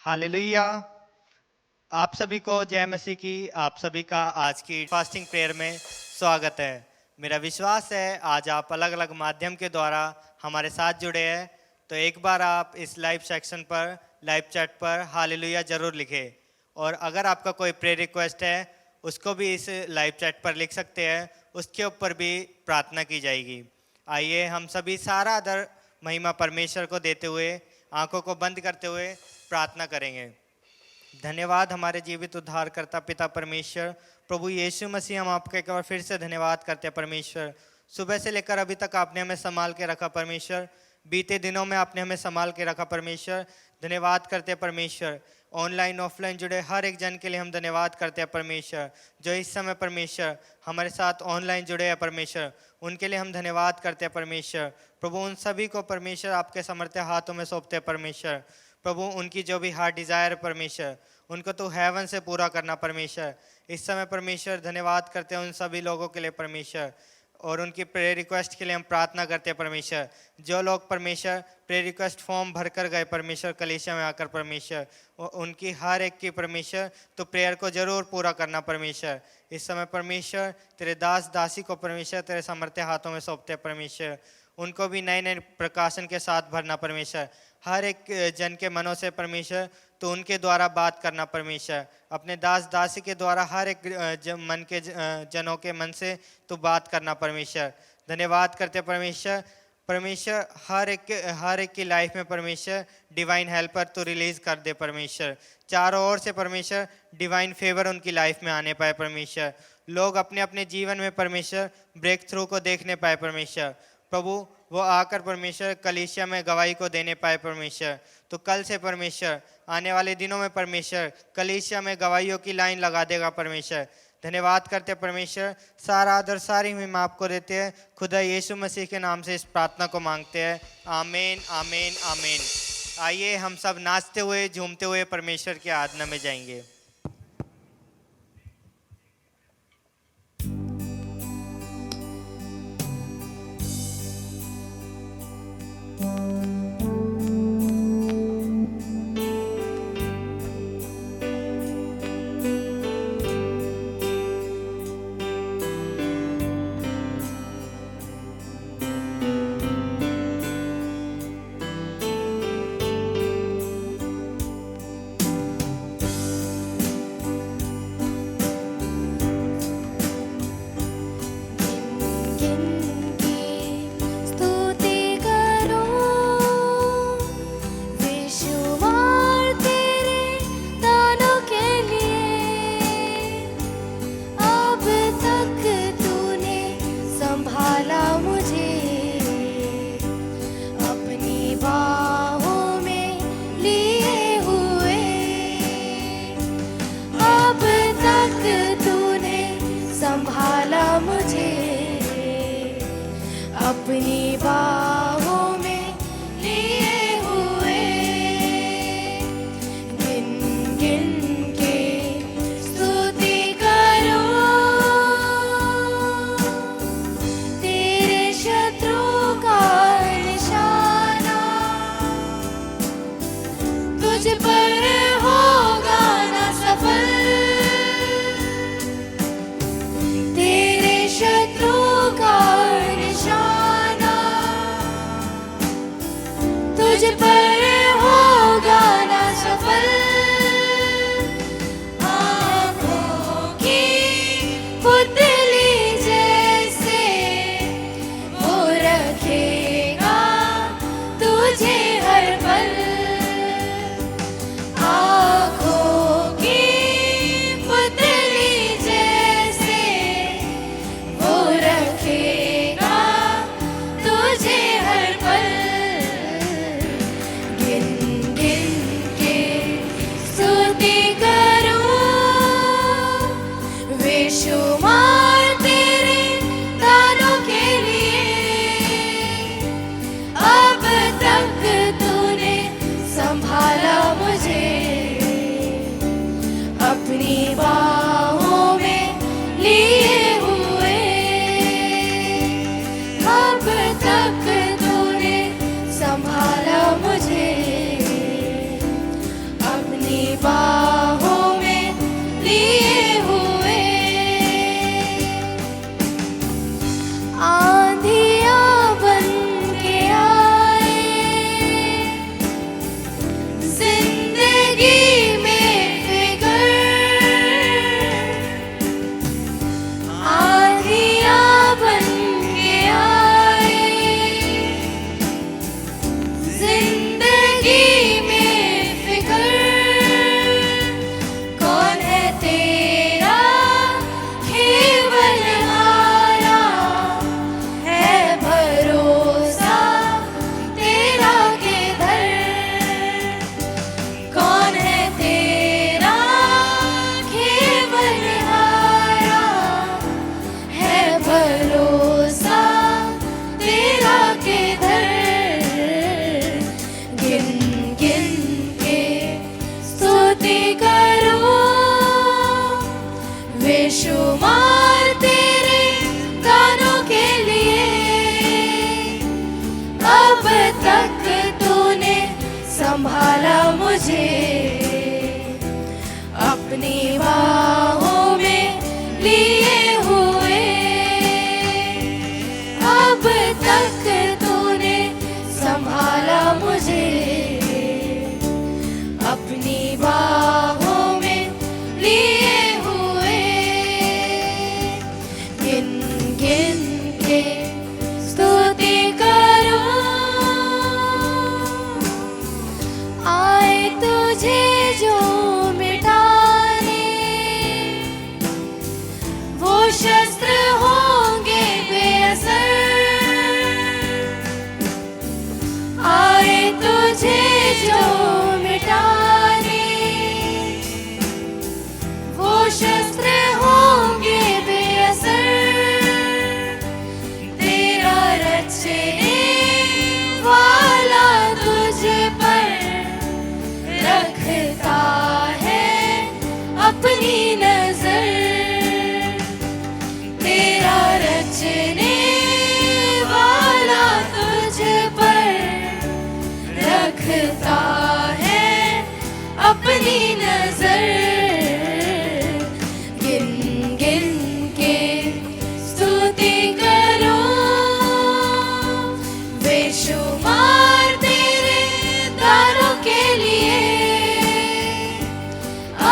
Hallelujah. आप सभी को जय मसीह की। आप सभी का आज की फास्टिंग प्रेयर में स्वागत है। मेरा विश्वास है आज आप अलग अलग माध्यम के द्वारा हमारे साथ जुड़े हैं। तो एक बार आप इस लाइव सेक्शन पर, लाइव चैट पर हालेलुया जरूर लिखें। और अगर आपका कोई प्रेयर रिक्वेस्ट है उसको भी इस लाइव चैट पर लिख सकते हैं, उसके ऊपर भी प्रार्थना की जाएगी। आइए हम सभी सारा आदर महिमा परमेश्वर को देते हुए, आंखों को बंद करते हुए प्रार्थना करेंगे। धन्यवाद हमारे जीवित उद्धारकर्ता पिता परमेश्वर, प्रभु यीशु मसीह, हम आपका एक बार फिर से धन्यवाद करते हैं परमेश्वर। सुबह से लेकर अभी तक आपने हमें संभाल के रखा परमेश्वर, बीते दिनों में आपने हमें संभाल के रखा परमेश्वर। धन्यवाद करते हैं परमेश्वर। ऑनलाइन ऑफलाइन जुड़े हर एक जन के लिए हम धन्यवाद करते हैं परमेश्वर। जो इस समय परमेश्वर हमारे साथ ऑनलाइन जुड़े हैं परमेश्वर, उनके लिए हम धन्यवाद करते हैं परमेश्वर। प्रभु उन सभी को परमेश्वर आपके समर्थ्य हाथों में सौंपते हैं परमेश्वर। प्रभु उनकी जो भी हार्ट डिज़ायर परमेश्वर, उनको तो हेवन से पूरा करना परमेश्वर। इस समय परमेश्वर धन्यवाद करते हैं उन सभी लोगों के लिए परमेश्वर, और उनकी प्रेयर रिक्वेस्ट के लिए हम प्रार्थना करते हैं परमेश्वर। जो लोग परमेश्वर प्रेयर रिक्वेस्ट फॉर्म भर कर गए परमेश्वर कलीसिया में आकर परमेश्वर, उनकी हर एक की परमेश्वर तो प्रेयर को जरूर पूरा करना परमेश्वर। इस समय परमेश्वर तेरे दास दासी को परमेश्वर तेरे समर्थ्य हाथों में सौंपते हैं परमेश्वर। उनको भी नए नए प्रकाशन के साथ भरना परमेश्वर। हर एक जन के मनों से परमेश्वर तो उनके द्वारा बात करना परमेश्वर। अपने दास दासी के द्वारा हर एक मन के जनों के मन से तो बात करना परमेश्वर। धन्यवाद करते परमेश्वर। परमेश्वर हर एक की लाइफ में परमेश्वर डिवाइन हेल्पर तो रिलीज कर दे परमेश्वर। चारों ओर से परमेश्वर डिवाइन फेवर उनकी लाइफ में आने पाए परमेश्वर। लोग अपने अपने जीवन में परमेश्वर ब्रेक थ्रू को देखने पाए परमेश्वर। प्रभु वो आकर परमेश्वर कलीसिया में गवाही को देने पाए परमेश्वर। तो कल से परमेश्वर आने वाले दिनों में परमेश्वर कलीसिया में गवाहियों की लाइन लगा देगा परमेश्वर। धन्यवाद करते हैं परमेश्वर। सारा आदर सारी महिमा आपको देते हैं। खुदा यीशु मसीह के नाम से इस प्रार्थना को मांगते हैं। आमीन आमीन आमीन। आइए हम सब नाचते हुए झूमते हुए परमेश्वर की आराधना में जाएंगे। मुझे अपनी बाहों में लिए हुए। अब तक तूने संभाला मुझे अपनी बाहों में लिए हुए। गिन गिन के स्तुति करूं, आए तुझे जो मिटाने, वो शस्त्र होंगे बेअसर। आए तुझे जो मिटाने, वो शस्त्र होंगे बेअसर। तेरा रचने वाला तुझ पर रखता है अपनी नजर। तेरा रचने वाला तुझ पर रखता है अपनी नजर। गिन गिन के स्तुति करूं, बेशुमार तेरे दानों के लिए।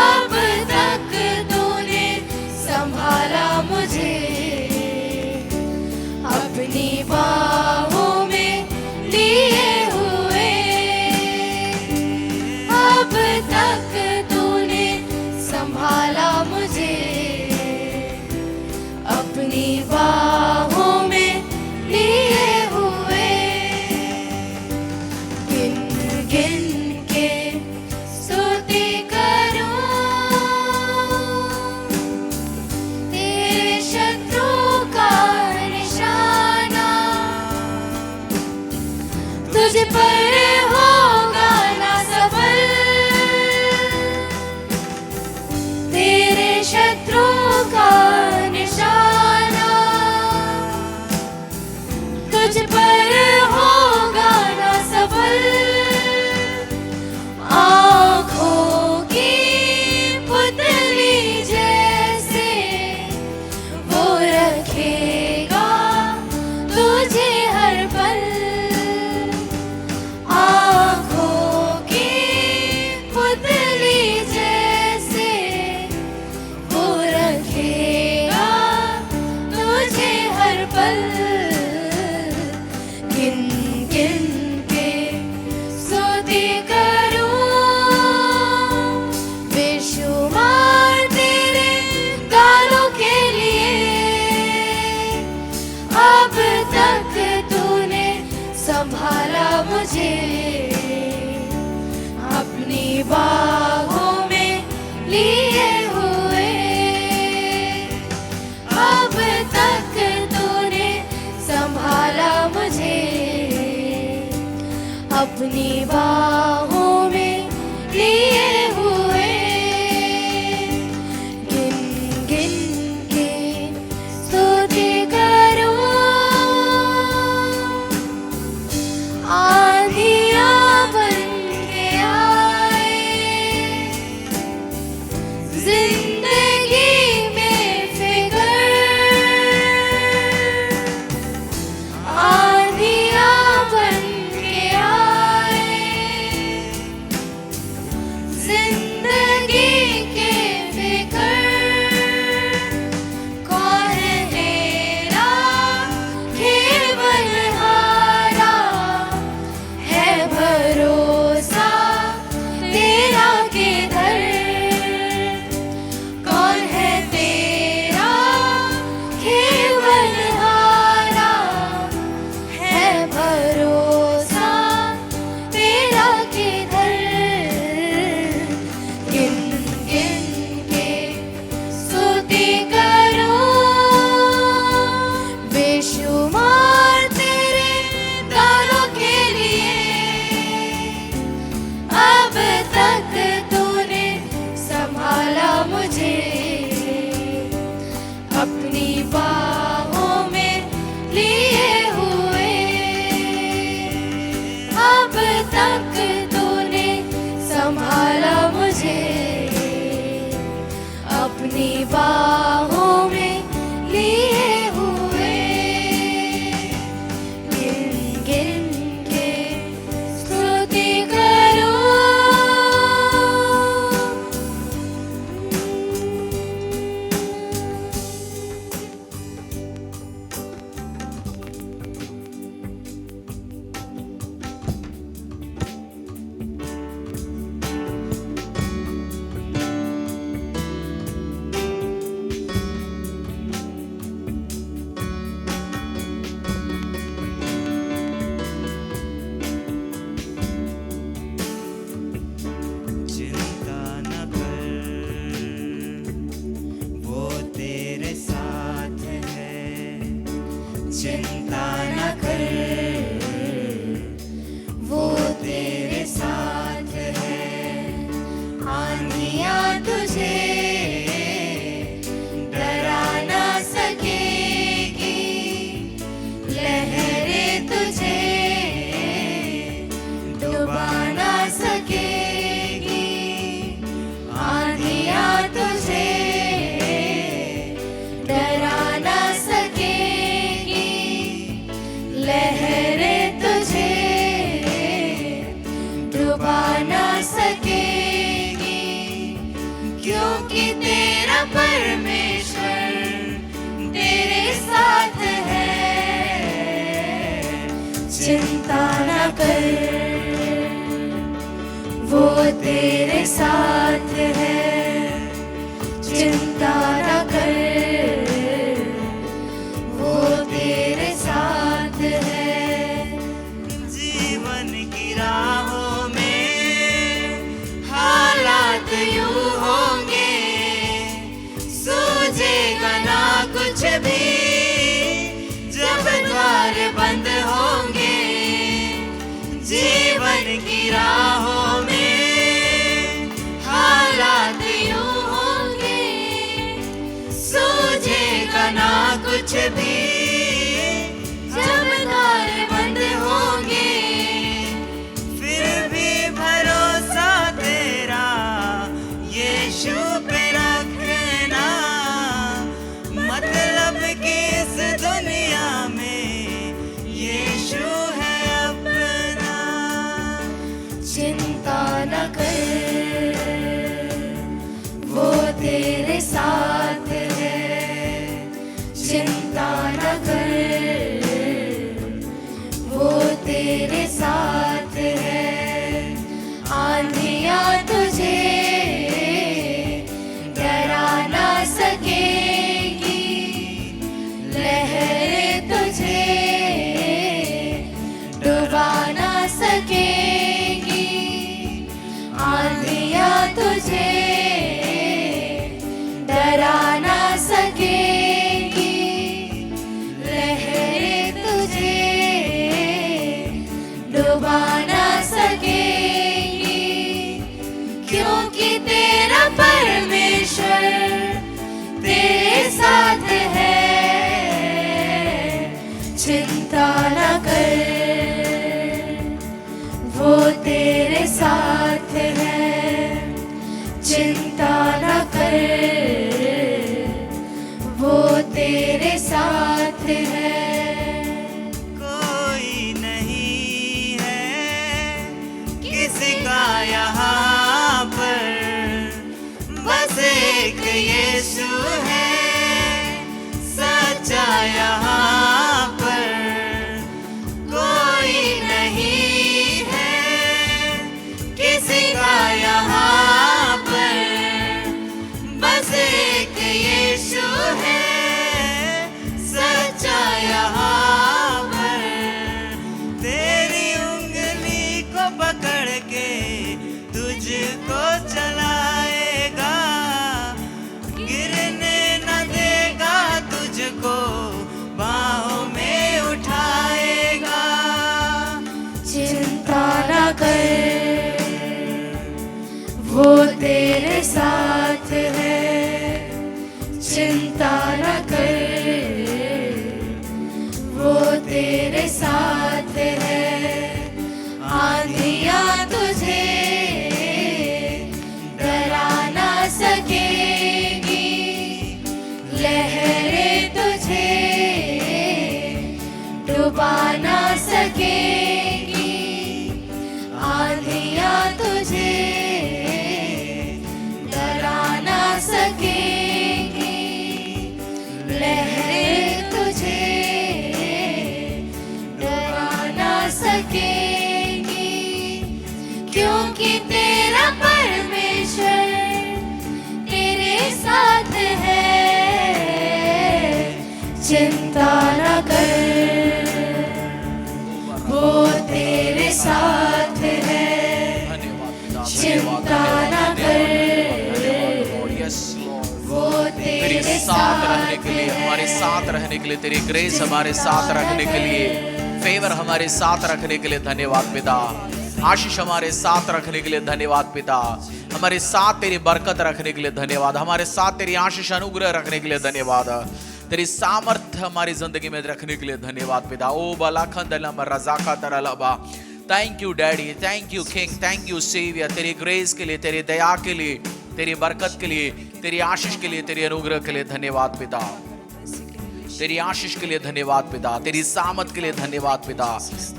अब तक तूने संभाला मुझे अपनी बाहों में लिए हुए। अब तक तूने संभाला मुझे अपनी बाहों में लिए हुए। गिन गिन के स्तुति करूं, तेरे शत्रु का निशाना तुझ पर होगा ना सफल। तेरे शत्रु का निशाना तुझ पर होगा ना सफल। डुबा ना सकेगी, क्योंकि तेरा परमेश्वर तेरे साथ है। चिंता ना कर, वो तेरे साथ है। चिंता ना कर, वो तेरे साथ है। जीवन की राहों में हालात यूं होंगे, सूझेगा ना कुछ भी जब द्वार बंद होंगे। जीवन की राहों में हालात यूं होंगे, सूझेगा ना कुछ भी जब द्वार बंद होंगे। फिर भी भरोसा तेरा यीशु पे रखना, मतलब कि इस दुनिया में यीशु है अपना। चिंता न कर, वो तेरे साथ है। चिंता न कर, वो तेरे साथ है। आंधियाँ तुझे डरा ना सकेगी, लहरें तुझे डुबा ना सकेगी। आंधियाँ तुझे डरा ना सकेगी, लहरें तुझे डुबा ना सकेगी, क्योंकि तेरा परमेश्वर तेरे साथ है। चिंता न कर, वो तेरे साथ है। चिंता न कर, वो तेरे साथ है। कोई नहीं है किसी का यहाँ पर, बस एक यीशु है सच्चा यहाँ पर। कोई नहीं है किसी का यहाँ पर, बस एक यीशु है सच्चा यहाँ पर। तेरी उंगली को पकड़ के तुझको चलाएगा, गिरने न देगा तुझको, बाहों में उठाएगा। चिंता न कर, वो तेरे साथ है। चिंता न कर, वो तेरे साथ है। आंधियाँ तुझे डरा ना सकेगी, लहरें तुझे डुबा ना सकेगी। आंधियाँ तुझे डरा ना सकेगी, लहरें तुझे डरा ना सकेगी, क्योंकि तेरा परमेश्वर तेरे साथ है। चिंता न कर, वो तेरे साथ है। चिंता न कर, वो तेरे तेरे साथ रहने साथ के लिए, है। हमारे साथ रहने के लिए, तेरी ग्रेस हमारे साथ रखने के लिए, फेवर हमारे साथ रखने के लिए धन्यवाद पिता। आशीष हमारे साथ रखने के लिए धन्यवाद पिता। हमारे साथ तेरी बरकत रखने के लिए धन्यवाद। हमारे साथ तेरी आशीष अनुग्रह रखने के लिए धन्यवाद। तेरी सामर्थ्य हमारी जिंदगी में रखने के लिए धन्यवाद पिता। ओ बलाखंदलम रजाका तरलबा। Thank you daddy, thank you king, thank you saviour. तेरी ग्रेस के लिए, तेरी दया के लिए, तेरी बरकत के लिए, तेरी आशीष के लिए, तेरी अनुग्रह के लिए धन्यवाद पिता। तेरी आशीष के लिए धन्यवाद पिता, तेरी सामत के लिए धन्यवाद पिता,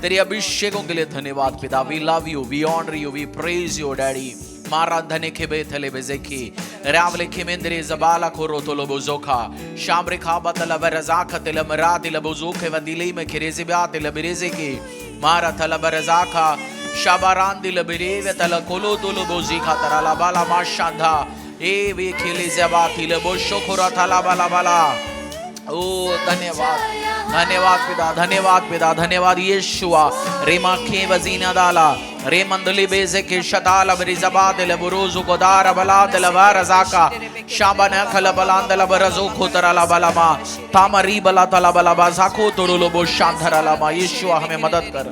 तेरे अभिषेकों के लिए धन्यवाद पिता। We love you, we honour you, we praise you daddy. मारा धने के बेथले बेजेकी रावले के मेंद्रे जबाला खोरो तो लोबोजोखा शामरे खाबा तला बरजाखा तला मराती लबोजोखे वदिले में खिरेजे ब्याते लबरेजे की मारा तला बरजाखा शाबारान दिल बिरेवे तला कोलो तो लोबोजीखा तरा ला बाला माशांधा ए वे खेले जबाती लबोशो खोरा तला बाला बाला। ओ धन्यवाद, धन्यवाद पिता, धन्यवाद पिता, धन्यवाद यीशुआ। रेमा के वजीना दाला रे मंदली बेजे के शताल बरिजबाद लबरोजु गोदार बलाद लबरजाका शाबना खल बलांद लबरजो खोतरा लबलमा तामरी बला तला बलबा जाको तोरुलो बो शांधरा लमा। यीशुआ हमें मदद कर।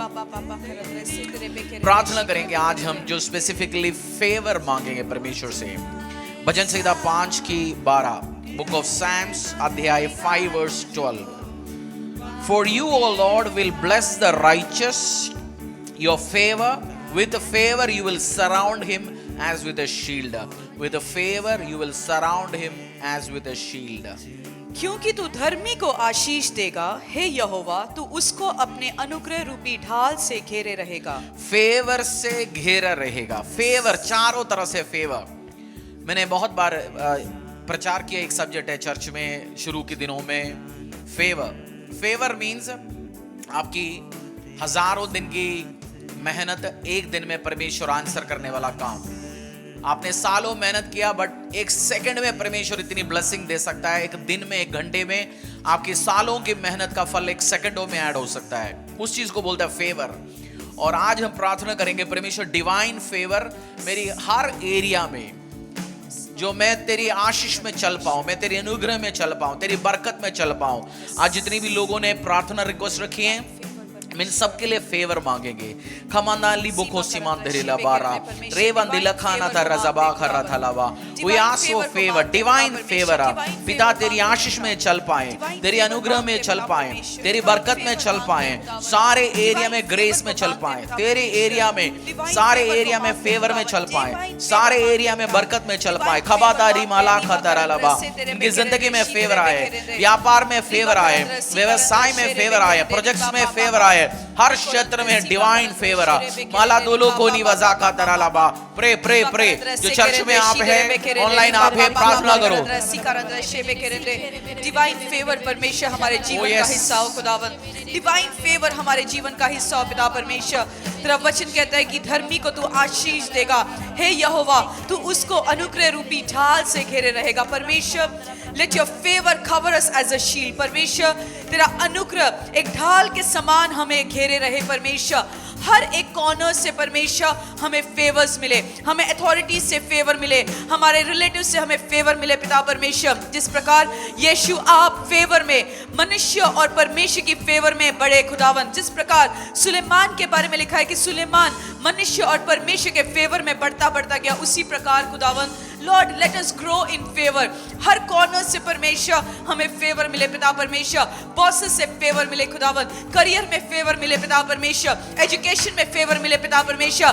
प्रार्थना करेंगे आज हम जो स्पेसिफिकली फेवर मांगेंगे परमेश्वर से। भजन संहिता 5 की 12, बुक ऑफ सैम्स अध्याय 5 verse 12। For you, O Lord, will bless the righteous. Your favor, with favor you will surround him as with a shield. With favor you will surround him as with a shield. क्योंकि तू धर्मी को आशीष देगा, हे यहोवा तू उसको अपने अनुग्रह रूपी ढाल से घेरे रहेगा। फेवर से घेरा रहेगा। फेवर, चारों तरफ से फेवर। मैंने बहुत बार प्रचार किया, एक सब्जेक्ट है चर्च में शुरू के दिनों में, फेवर। फेवर मीन्स आपकी हजारों दिन की मेहनत एक दिन में परमेश्वर आंसर करने वाला काम। आपने सालों मेहनत किया बट एक सेकंड में परमेश्वर इतनी ब्लेसिंग दे सकता है। एक दिन में, एक घंटे में आपकी सालों की मेहनत का फल एक सेकंडों में ऐड हो सकता है। उस चीज को बोलता है फेवर। और आज हम प्रार्थना करेंगे परमेश्वर डिवाइन फेवर मेरी हर एरिया में, जो मैं तेरी आशीष में चल पाऊं, मैं तेरे अनुग्रह में चल पाऊं, तेरी बरकत में चल पाऊं। आज जितनी भी लोगों ने प्रार्थना रिक्वेस्ट रखी है, इन सबके लिए फेवर मांगेंगे। खमानाली बुको सीमान धरेला बारा रेवन दिलखाना था रज़बा खरा थलावा। We ask for favour, divine favour. पिता तेरी आशीष में चल पाए, तेरे अनुग्रह में चल पाए, तेरी बरकत में चल पाए, सारे एरिया में ग्रेस में चल पाए, तेरे एरिया में सारे एरिया में फेवर में चल पाए, सारे एरिया में बरकत में चल पाए। खबादारी माला खतरा लबा। इनकी जिंदगी में फेवर आए, व्यापार में फेवर आए, व्यवसाय में फेवर आए, प्रोजेक्ट्स में फेवर आए, हर क्षेत्र में डिवाइन फेवर। माला दोलो को निवजा का तरह लाबा। Pray pray pray. जो चर्च में आप हैं, ऑनलाइन आप हैं, प्रार्थना करो। डिवाइन फेवर परमेश्वर हमारे जीवन का हिस्सा हो खुदावन। डिवाइन फेवर हमारे जीवन का हिस्सा हो पिता परमेश्वर। तेरा वचन कहता है कि धर्मी को तू आशीष देगा, हे यहोवा तू उसको अनुग्रह रूपी ढाल से घेरे रहेगा। परमेश्वर let your favour cover us as a shield. परमेश्वर तेरा अनुग्रह एक ढाल के समान हमें घेरे रहे। परमेश्वर हर एक कॉर्नर से परमेश्वर हमें फेवर्स मिले, हमें अथॉरिटी से फेवर मिले, हमारे रिलेटिव से हमें फेवर मिले पिता परमेश्वर। जिस प्रकार यीशु आप फेवर में, मनुष्य और परमेश्वर की फेवर में बड़े खुदावन। जिस प्रकार सुलेमान के बारे में लिखा है कि सुलेमान मनुष्य और परमेश्वर के फेवर में बढ़ता बढ़ता गया, उसी प्रकार खुदावन Lord let us grow in favour. Her corner से परमेश्वर हमें फेवर मिले पिता परमेश्वर। बॉसेस से फेवर मिले खुदावन, करियर में फेवर मिले पिता परमेश्वर, एजुकेशन में फेवर मिले पिता परमेश्वर,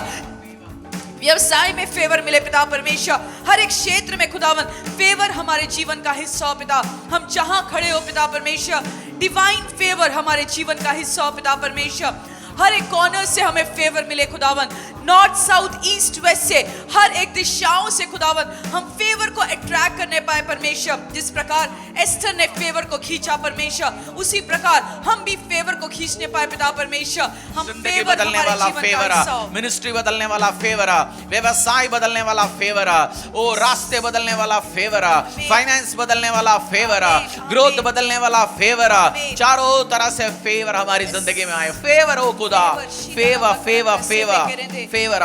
व्यवसाय में फेवर मिले पिता परमेश्वर। हर एक क्षेत्र में खुदावन फेवर हमारे जीवन का हिस्सा हो पिता। हम जहां खड़े हो पिता परमेश्वर, डिवाइन फेवर हमारे जीवन का हिस्सा हो पिता परमेश्वर। हर एक कॉर्नर से हमें फेवर मिले खुदावन, नॉर्थ साउथ ईस्ट वेस्ट से हर एक दिशाओं से खुदावन हम फेवर को अट्रैक्ट करने पाए परमेश्वर। जिस प्रकार एस्टर ने फेवर को खींचा परमेश्वर, उसी प्रकार हम भी फेवर को खींचने पाए पिता परमेश्वर। हम जिंदगी बदलने वाला फेवर, मिनिस्ट्री बदलने वाला फेवर, व्यवसाय बदलने वाला फेवर, ओ रास्ते बदलने वाला फेवर, फाइनेंस बदलने वाला फेवर, ग्रोथ बदलने वाला फेवर, चारों तरह से फेवर हमारी जिंदगी में आए। फेवर हो खुदा, favour favour favour favour.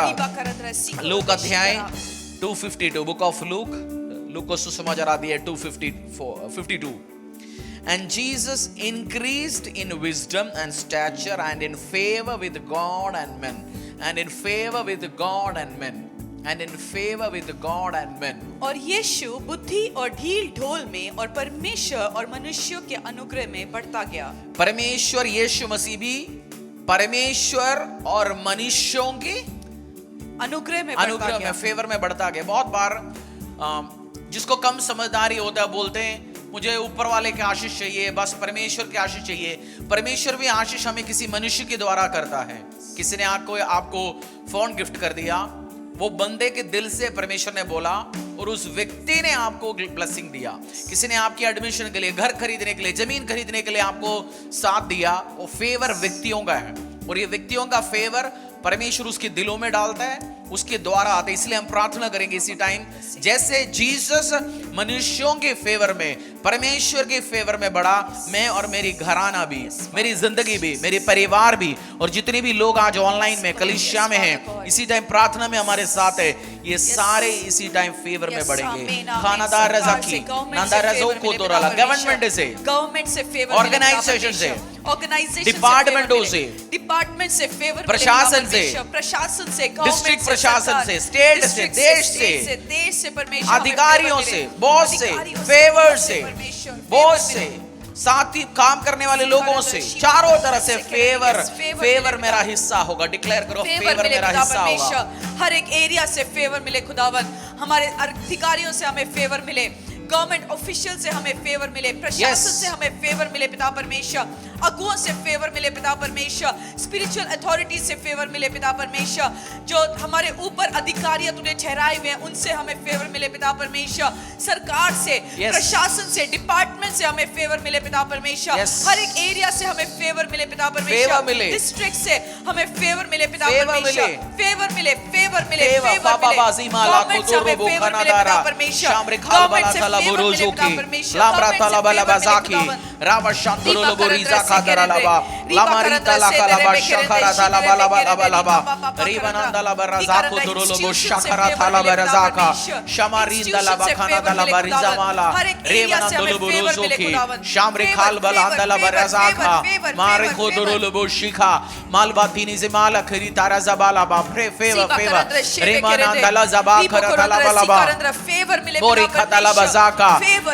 Look अध्याय 252, बुक ऑफ लूक, लूक को सुसमाचार अध्याय 252। And Jesus increased in wisdom and stature and in favor with God and men, and in favor with God and men, and in favor with God and men. और यीशु बुद्धि और ढील ढोल में और परमेश्वर और मनुष्यों के अनुग्रह में बढ़ता गया। परमेश्वर यीशु मसीह भी परमेश्वर और मनुष्यों के अनुग्रह में फेवर में बढ़ता गया। बहुत बार जिसको कम समझदारी होता है बोलते हैं मुझे ऊपर वाले की आशीष चाहिए, बस परमेश्वर की आशीष चाहिए। परमेश्वर भी आशीष हमें किसी मनुष्य के द्वारा करता है। किसी ने आपको फोन गिफ्ट कर दिया, वो बंदे के दिल से परमेश्वर ने बोला और उस व्यक्ति ने आपको ब्लेसिंग दिया। किसी ने आपकी एडमिशन के लिए, घर खरीदने के लिए, जमीन खरीदने के लिए आपको साथ दिया। वो फेवर व्यक्तियों का है और ये व्यक्तियों का फेवर परमेश्वर उसके दिलों में डालता है, उसके द्वारा आते। इसलिए हम प्रार्थना करेंगे इसी टाइम, जैसे जीसस मनुष्यों के फेवर में, परमेश्वर के फेवर में बढ़ा, मैं और मेरी घराना भी, मेरी जिंदगी भी, मेरे परिवार भी, और जितने भी लोग आज ऑनलाइन में कलीसिया में हैं, इसी टाइम प्रार्थना में हमारे साथ है, ये सारे इसी टाइम फेवर में बढ़ेंगे। खानादार रजाकी नांदा रजो को दोराला गवर्नमेंट से फेवर, ऑर्गेनाइजेशन से, डिपार्टमेंटों से फेवर, प्रशासन से, डिस्ट्रिक्ट प्रशासन से, स्टेट से, देश से, परमेश्वर, अधिकारियों से, बॉस से, फेवर से, बॉस से, साथ ही काम करने वाले लोगों से, चारों तरह से फेवर मेरा हिस्सा होगा। डिक्लेयर करो, फेवर मेरा हिस्सा होगा। हर एक एरिया से फेवर मिले खुदावन, हमारे अधिकारियों से हमें फेवर मिले, गवर्नमेंट ऑफिशियल से हमें फेवर मिले, प्रशासन से हमें फेवर मिले पिता परमेश्वर, अगुओं से फेवर मिले पिता परमेश्वर, स्पिरिचुअल अथॉरिटी से फेवर मिले पिता परमेश्वर, जो हमारे ऊपर अधिकारी तूने ठहराए हुए हैं उनसे हमें फेवर मिले पिता परमेश्वर, सरकार से, प्रशासन से, डिपार्टमेंट से हमें फेवर मिले पिता परमेश्वर, हर एक एरिया से हमें फेवर मिले पिता परमेश्वर, डिस्ट्रिक्ट से हमें फेवर मिले पिता परमेश्वर, फेवर मिले, फेवर मिले, फेवर मिले, गवर्नमेंट से हमें फेवर मिले पिता परमेश्वर, गवर्नमेंट से लामरा तालाबाला बाजाकी रावा शांतुलो बोरिजा कादरालाबा लामारी तालाकालाबा शखरा तालाबालाबालाबा रिवनंदलाबा रजाको दुरुलो बो शखरा तालाबा रजाका शमारी तालाबा खाना तालाबा रिजामाला रिवनंदलो बोरोजोकी शामरे खाल बलांदलाबा रजाका मारे को दुरुलो बो शिखा मालबातीनी जिमाला खरी तारा जबालाबा फेवर रिवनंदला जबा खरा तालाबालाबा फेवर मिले बोरी खतालाबा का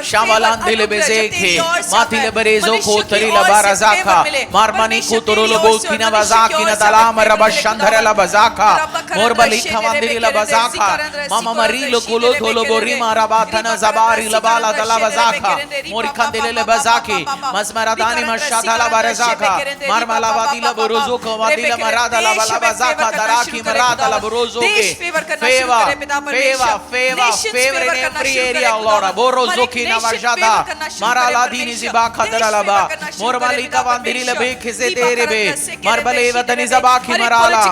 शामलान दिले बेजेखे माथिले बरेजो को तरीला बाराजाका मारमानी को तोरोलो बोकिना बाजाकी ना तलाम रबा शंधरला बाजाका मोरबली खवांदिला बाजाका मामा मरीलो कुलो थोलो बोरी मारा बाथना जबारी लबाला दला बाजाका मोरी खंदिले बाजाकी मसमरा दानी मशादला बाराजाका मारमाला बादिला बरोजो को वादिला मरादा ला बाला बाजाका दराकी मरादा ला बरोजो के favour in every area Lord Borozoki Namajada Maraladini Ziba Kadaralaba Mormalika Vandiri Lebe Kizeterebe Marbaleva Tanizabaki Marala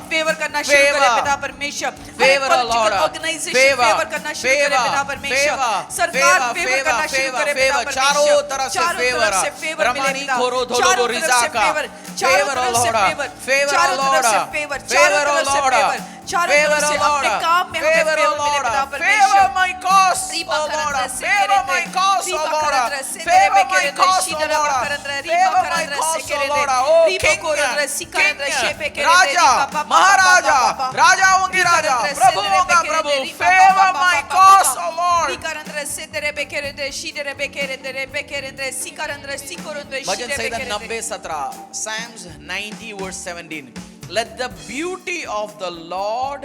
favour करना शुरू करे पिता परमेश्वर, फेवर लॉर्ड, फेवर करना शुरू करे पिता परमेश्वर, सरकार फेवर करना शुरू करे पिता परमेश्वर, चारों तरफ से फेवर रमानी खोरो धोलो रिजाका favour Lord, favour Lord, favour Lord, favour Lord, काम में हमें फेवर मिले पिता परमेश्वर, favour my cause O Lord, favour my cause O Lord, favour my cause O Lord, favour my cause O Lord, O king राजा महाराजा राजाओं के राजा प्रभुओं का प्रभु favour my cause O Lord. भजन संहिता 90:17 Psalms 90:17 Let the beauty of the Lord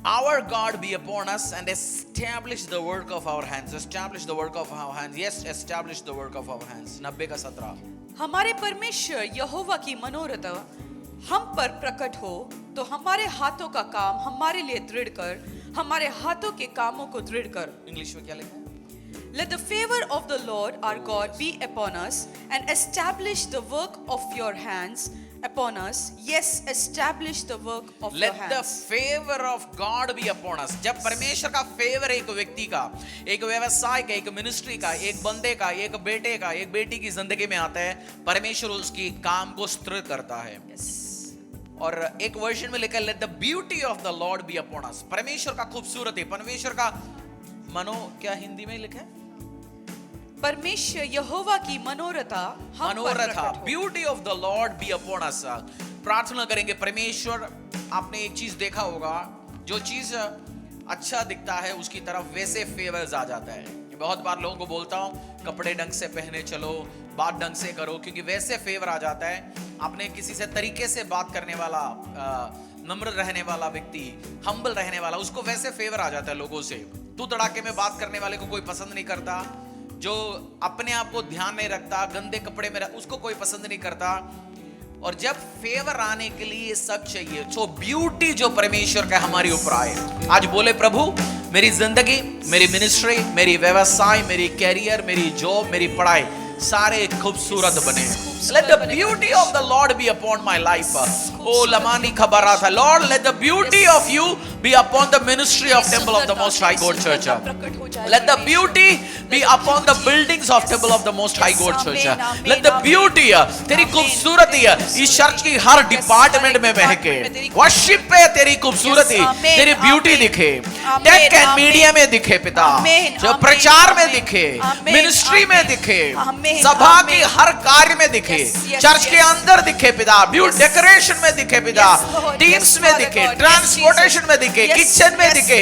our God be upon us and establish the work of our hands. Establish the work of our hands. Yes, establish the work of our hands. 90:17 हमारे परमेश्वर यहोवा की मनोरथ हम पर प्रकट हो तो हमारे हाथों का काम हमारे लिए दृढ़ कर, हमारे हाथों के कामों को दृढ़ कर। इंग्लिश में क्या लिखा है? Let the favor of the Lord our God be upon us and establish the work of your hands upon us. Yes, establish the work of your hands. Let the favor of God be upon us. जब परमेश्वर का favour एक व्यक्ति का, एक व्यवसाय का, एक मिनिस्ट्री का, एक बंदे का, एक बेटे का, एक बेटी की जिंदगी में आता है, परमेश्वर उसकी काम को स्थिर करता है। Yes. और एक वर्जन में लिखा है Let the beauty of the Lord be upon us. परमेश्वर का खूबसूरती, परमेश्वर का मनो, क्या हिंदी में लिखा है? परमेश्वर यहोवा की मनोरथा मनोरथा beauty of the Lord be upon us. प्रार्थना करेंगे परमेश्वर, आपने एक चीज देखा होगा, जो चीज अच्छा दिखता है उसकी तरफ वैसे फेवर्स आ जाता है। बहुत बार लोगों को बोलता हूँ कपड़े ढंग से पहने चलो, बात ढंग से करो, क्योंकि वैसे फेवर आ जाता है। आपने किसी से तरीके से बात करने वाला, नम्र रहने वाला व्यक्ति, हम्बल रहने वाला, उसको वैसे फेवर आ जाता है लोगों से। तू तड़ाके में बात करने वाले को कोई पसंद नहीं करता, जो अपने आप को ध्यान नहीं रखता, गंदे कपड़े में उसको कोई पसंद नहीं करता। और जब फेवर आने के लिए सब चाहिए, सो ब्यूटी जो परमेश्वर का हमारे ऊपर आए। आज बोले प्रभु मेरी जिंदगी, मेरी मिनिस्ट्री, मेरी व्यवसाय, मेरी कैरियर, मेरी जॉब, मेरी पढ़ाई सारे खूबसूरत बने। Let the beauty of the Lord be upon my life. Oh lamani khabara tha, Lord let the beauty of you be upon the ministry of Temple of the Most High God Church. Let the beauty be upon the buildings of Temple of the Most High God Church. Let the beauty, तेरी खूबसूरती इस church की हर department में महके। Worship पे तेरी खूबसूरती, तेरी ब्यूटी दिखे, टेक एंड मीडिया में दिखे पिता, जो प्रचार में दिखे, मिनिस्ट्री में दिखे, सभा की हर कार्य में दिखे, चर्च के अंदर दिखे पिता, ब्यूटी डेकोरेशन में दिखे पिता, टीम्स में दिखे, ट्रांसपोर्टेशन में दिखे, किचन में दिखे,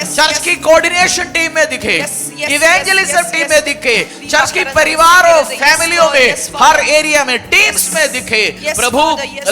चर्च की कोऑर्डिनेशन टीम में दिखे, इवेंजलिज्म टीम में दिखे, चर्च की परिवारों, फैमिलियों में, हर एरिया में, टीम्स में दिखे। प्रभु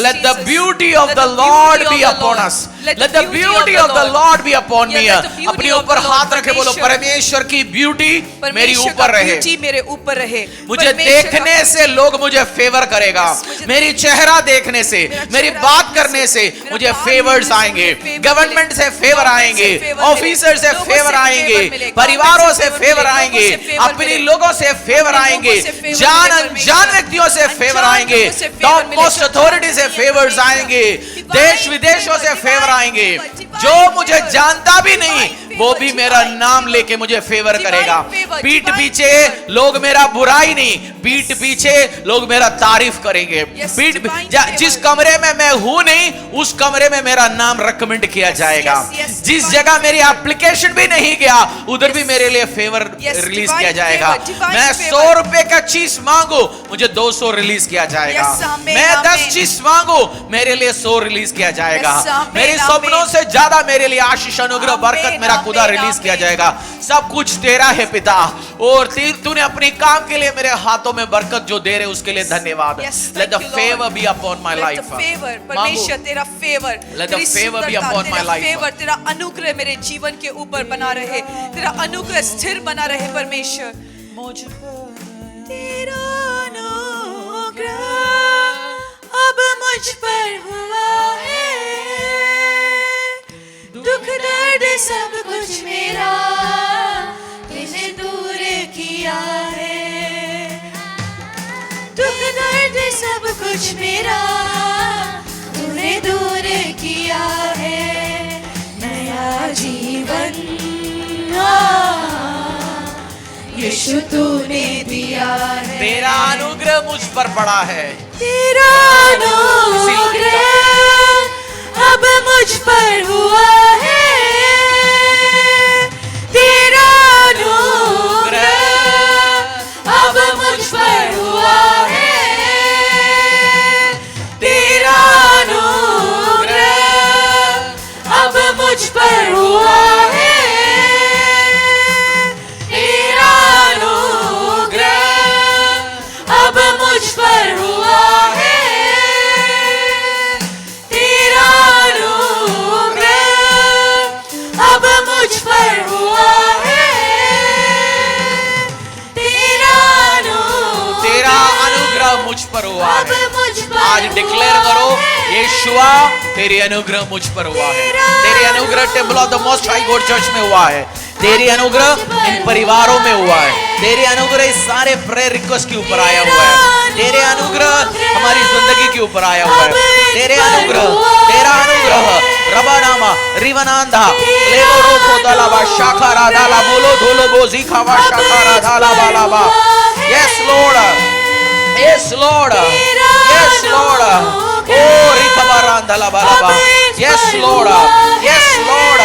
let the beauty of the Lord be upon us. Let the beauty of the Lord be upon me. अपने ऊपर हाथ रखे बोलो परमेश्वर की ब्यूटी मेरी ऊपर रहे, मेरे ऊपर रहे। मुझे देखने से लोग मुझे फेवर करेगा, मेरी चेहरा देखने से, मेरी बात करने से मुझे फेवर्स आएंगे, गवर्नमेंट से फेवर आएंगे, ऑफिसर से फेवर आएंगे, परिवारों से फेवर आएंगे, अपने लोगों से फेवर आएंगे, जान अनजान व्यक्तियों से फेवर आएंगे, टॉप मोस्ट अथॉरिटी से फेवर्स आएंगे, देश विदेशों से फेवर आएंगे। जो मुझे जानता भी नहीं वो भी मेरा नाम लेके मुझे फेवर करेगा। पीठ पीछे लोग मेरा बुराई नहीं, पीठ पीछे लोग मेरा तारीफ करेंगे। जिस कमरे में मैं हूं नहीं उस कमरे में मेरा नाम रिकमेंड किया जाएगा। जिस जगह मेरी एप्लीकेशन भी नहीं गया उधर भी मेरे लिए फेवर रिलीज किया जाएगा। मैं 100 रुपए का चीज मांगू मुझे 200 रिलीज किया जाएगा। मैं 10 चीज मांगू मेरे लिए 100 रिलीज किया जाएगा। मेरे सपनों से ज्यादा मेरे लिए आशीष, अनुग्रह, बरकत मेरा खुदा रिलीज किया जाएगा। सब कुछ तेरा है पिता, और तूने अपने काम के लिए मेरे हाथों में बरकत जो दे रहे उसके लिए धन्यवाद। Let the favor be upon my life. परमेश्वर तेरा favour, Let the favor be upon my life. Favour, तेरा अनुग्रह मेरे जीवन के ऊपर बना रहे, तेरा अनुग्रह स्थिर बना रहे परमेश्वर। मुझ पर तेरा अनुग्रह अब मुझ पर हुआ है, दुख दर्द सब कुछ मेरा तुझे दूर किया है, दुख दर्द सब कुछ मेरा तूने दूर किया है, नया जीवन यीशु तूने दिया है। तेरा अनुग्रह मुझ पर पड़ा है, तेरा अनुग्रह अब मुझ पर हुआ है, तेरा अनुग्रह अब मुझ पर हुआ है, तेरा अनुग्रह अब मुझ पर हुआ है, तेरा अनुग्रह अब मुझ पर हुआ है, तेरा अनुग्रह अब मुझ पर हुआ है, तेरा अनुग्रह मुझ पर हुआ है। आज डिक्लेयर करो यीशुआ तेरी अनुग्रह मुझ पर हुआ है। तेरी अनुग्रह temple of the most high God church में हुआ है, तेरी अनुग्रह इन परिवारों में हुआ है, तेरे अनुग्रह इस सारे प्रेयर रिक्वेस्ट के ऊपर आया हुआ है, तेरे अनुग्रह हमारी जिंदगी के ऊपर आया हुआ है, तेरे अनुग्रह, तेरा अनुग्रह रबानामा रिवनांधा लेवो रोको दलाबा शाखारा दाला बोलो धोलो बोजी खावा शाखारा दाला बालाबा। Yes Lord, yes Lord, yes Lord, oh rikhabarandala balaba, yes Lord, yes Lord,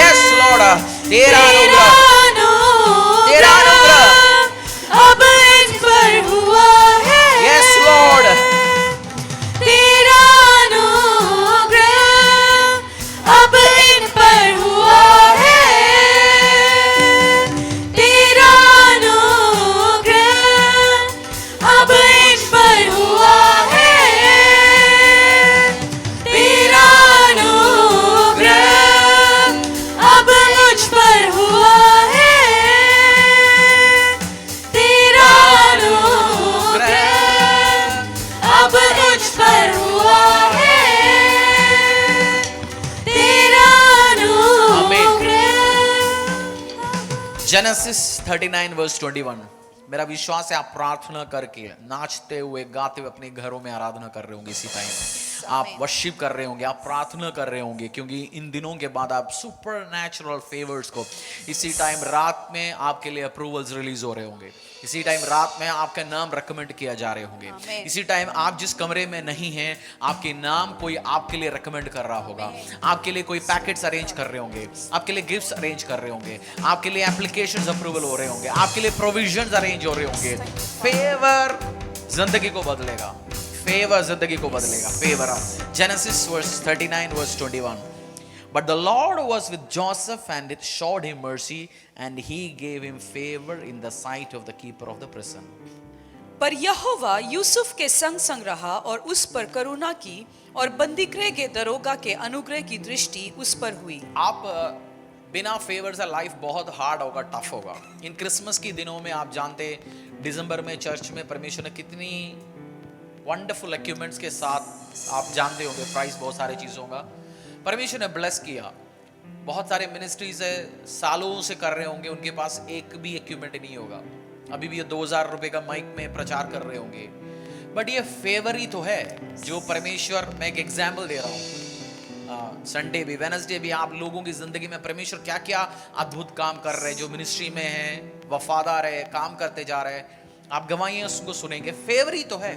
yes Lord, तेरा अनुग्रह, तेरा अनुग्रह अब इन पर हुआ है, yes Lord, तेरा अनुग्रह अब इन पर हुआ है, तेरा अनुग्रह अब इन पर हुआ है, तेरा अनुग्रह अब मुझ पर हुआ जेनेसिस 39 वर्स 21। मेरा विश्वास है आप प्रार्थना करके, नाचते हुए, गाते हुए अपने घरों में आराधना कर रहे होंगे। इसी टाइम आप वर्शिप कर रहे होंगे, आप प्रार्थना कर रहे होंगे, क्योंकि इन दिनों के बाद आप सुपर नेचुरल फेवर्स को इसी टाइम रात में आपके लिए अप्रूवल्स रिलीज हो रहे होंगे। इसी टाइम रात में आपका नाम रिकमेंड किया जा रहे होंगे। इसी टाइम आप जिस कमरे में नहीं हैं, आपके नाम कोई आपके लिए रिकमेंड कर रहा होगा, आपके लिए कोई पैकेट्स अरेंज कर रहे होंगे, आपके लिए गिफ्ट्स अरेंज कर रहे होंगे, आपके लिए एप्लीकेशंस अप्रूवल हो रहे होंगे, आपके लिए प्रोविजंस अरेंज हो रहे होंगे। फेवर जिंदगी को बदलेगा, फेवर जिंदगी को बदलेगा। Favour. Genesis verse 39 verse 21। But the Lord was with Joseph and it showed him mercy and he gave him favor in the sight of the keeper of the prison. पर यहोवा यूसुफ के संग संग रहा और उस पर करुणा की और बंदीगृह के दरोगा के अनुग्रह की दृष्टि उस पर हुई। आप बिना फेवर से लाइफ बहुत हार्ड होगा, टफ होगा। इन क्रिसमस की दिनों में आप जानते दिसंबर में चर्च में परमेश्वर ने कितनी वंडरफुल इक्विपमेंट्स के साथ, आप जानते होंगे प्राइस बहुत सारे चीज़ों का परमेश्वर ने ब्लेस किया। बहुत सारे मिनिस्ट्रीज है, सालों से कर रहे होंगे, उनके पास एक भी इक्विपमेंट नहीं होगा, अभी भी ये 2000 रुपए का माइक में प्रचार कर रहे होंगे। बट ये फेवर ही तो है जो परमेश्वर, मैं एक एग्जाम्पल दे रहा हूँ, संडे भी वेडनेसडे भी आप लोगों की जिंदगी में परमेश्वर क्या क्या अद्भुत काम कर रहे हैं, जो मिनिस्ट्री में है, वफादार है, काम करते जा रहे हैं, आप गवाहियां उसको सुनेंगे। फेवर ही तो है,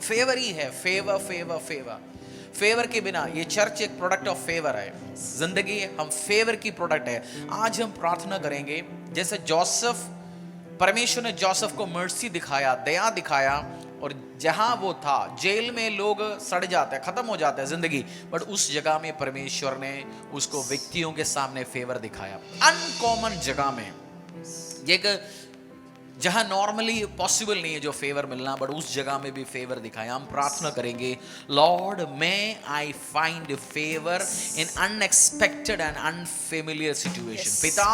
फेवर ही है। फेवर फेवर फेवर फेवर के बिना ये चर्च एक प्रोडक्ट ऑफ फेवर है। जिंदगी हम फेवर की प्रोडक्ट है। आज हम प्रार्थना करेंगे जैसे जोसेफ, परमेश्वर ने जोसेफ को मर्सी दिखाया, दया दिखाया, और जहां वो था जेल में लोग सड़ जाते हैं, खत्म हो जाते हैं जिंदगी, बट उस जगह में परमेश्वर ने उसको व्यक्तियों के सामने फेवर दिखाया। अनकॉमन जगह में, एक जहां नॉर्मली पॉसिबल नहीं है जो फेवर मिलना, बट उस जगह में भी फेवर दिखाया। हम प्रार्थना करेंगे, Lord may I find favour in unexpected and unfamiliar situation. पिता,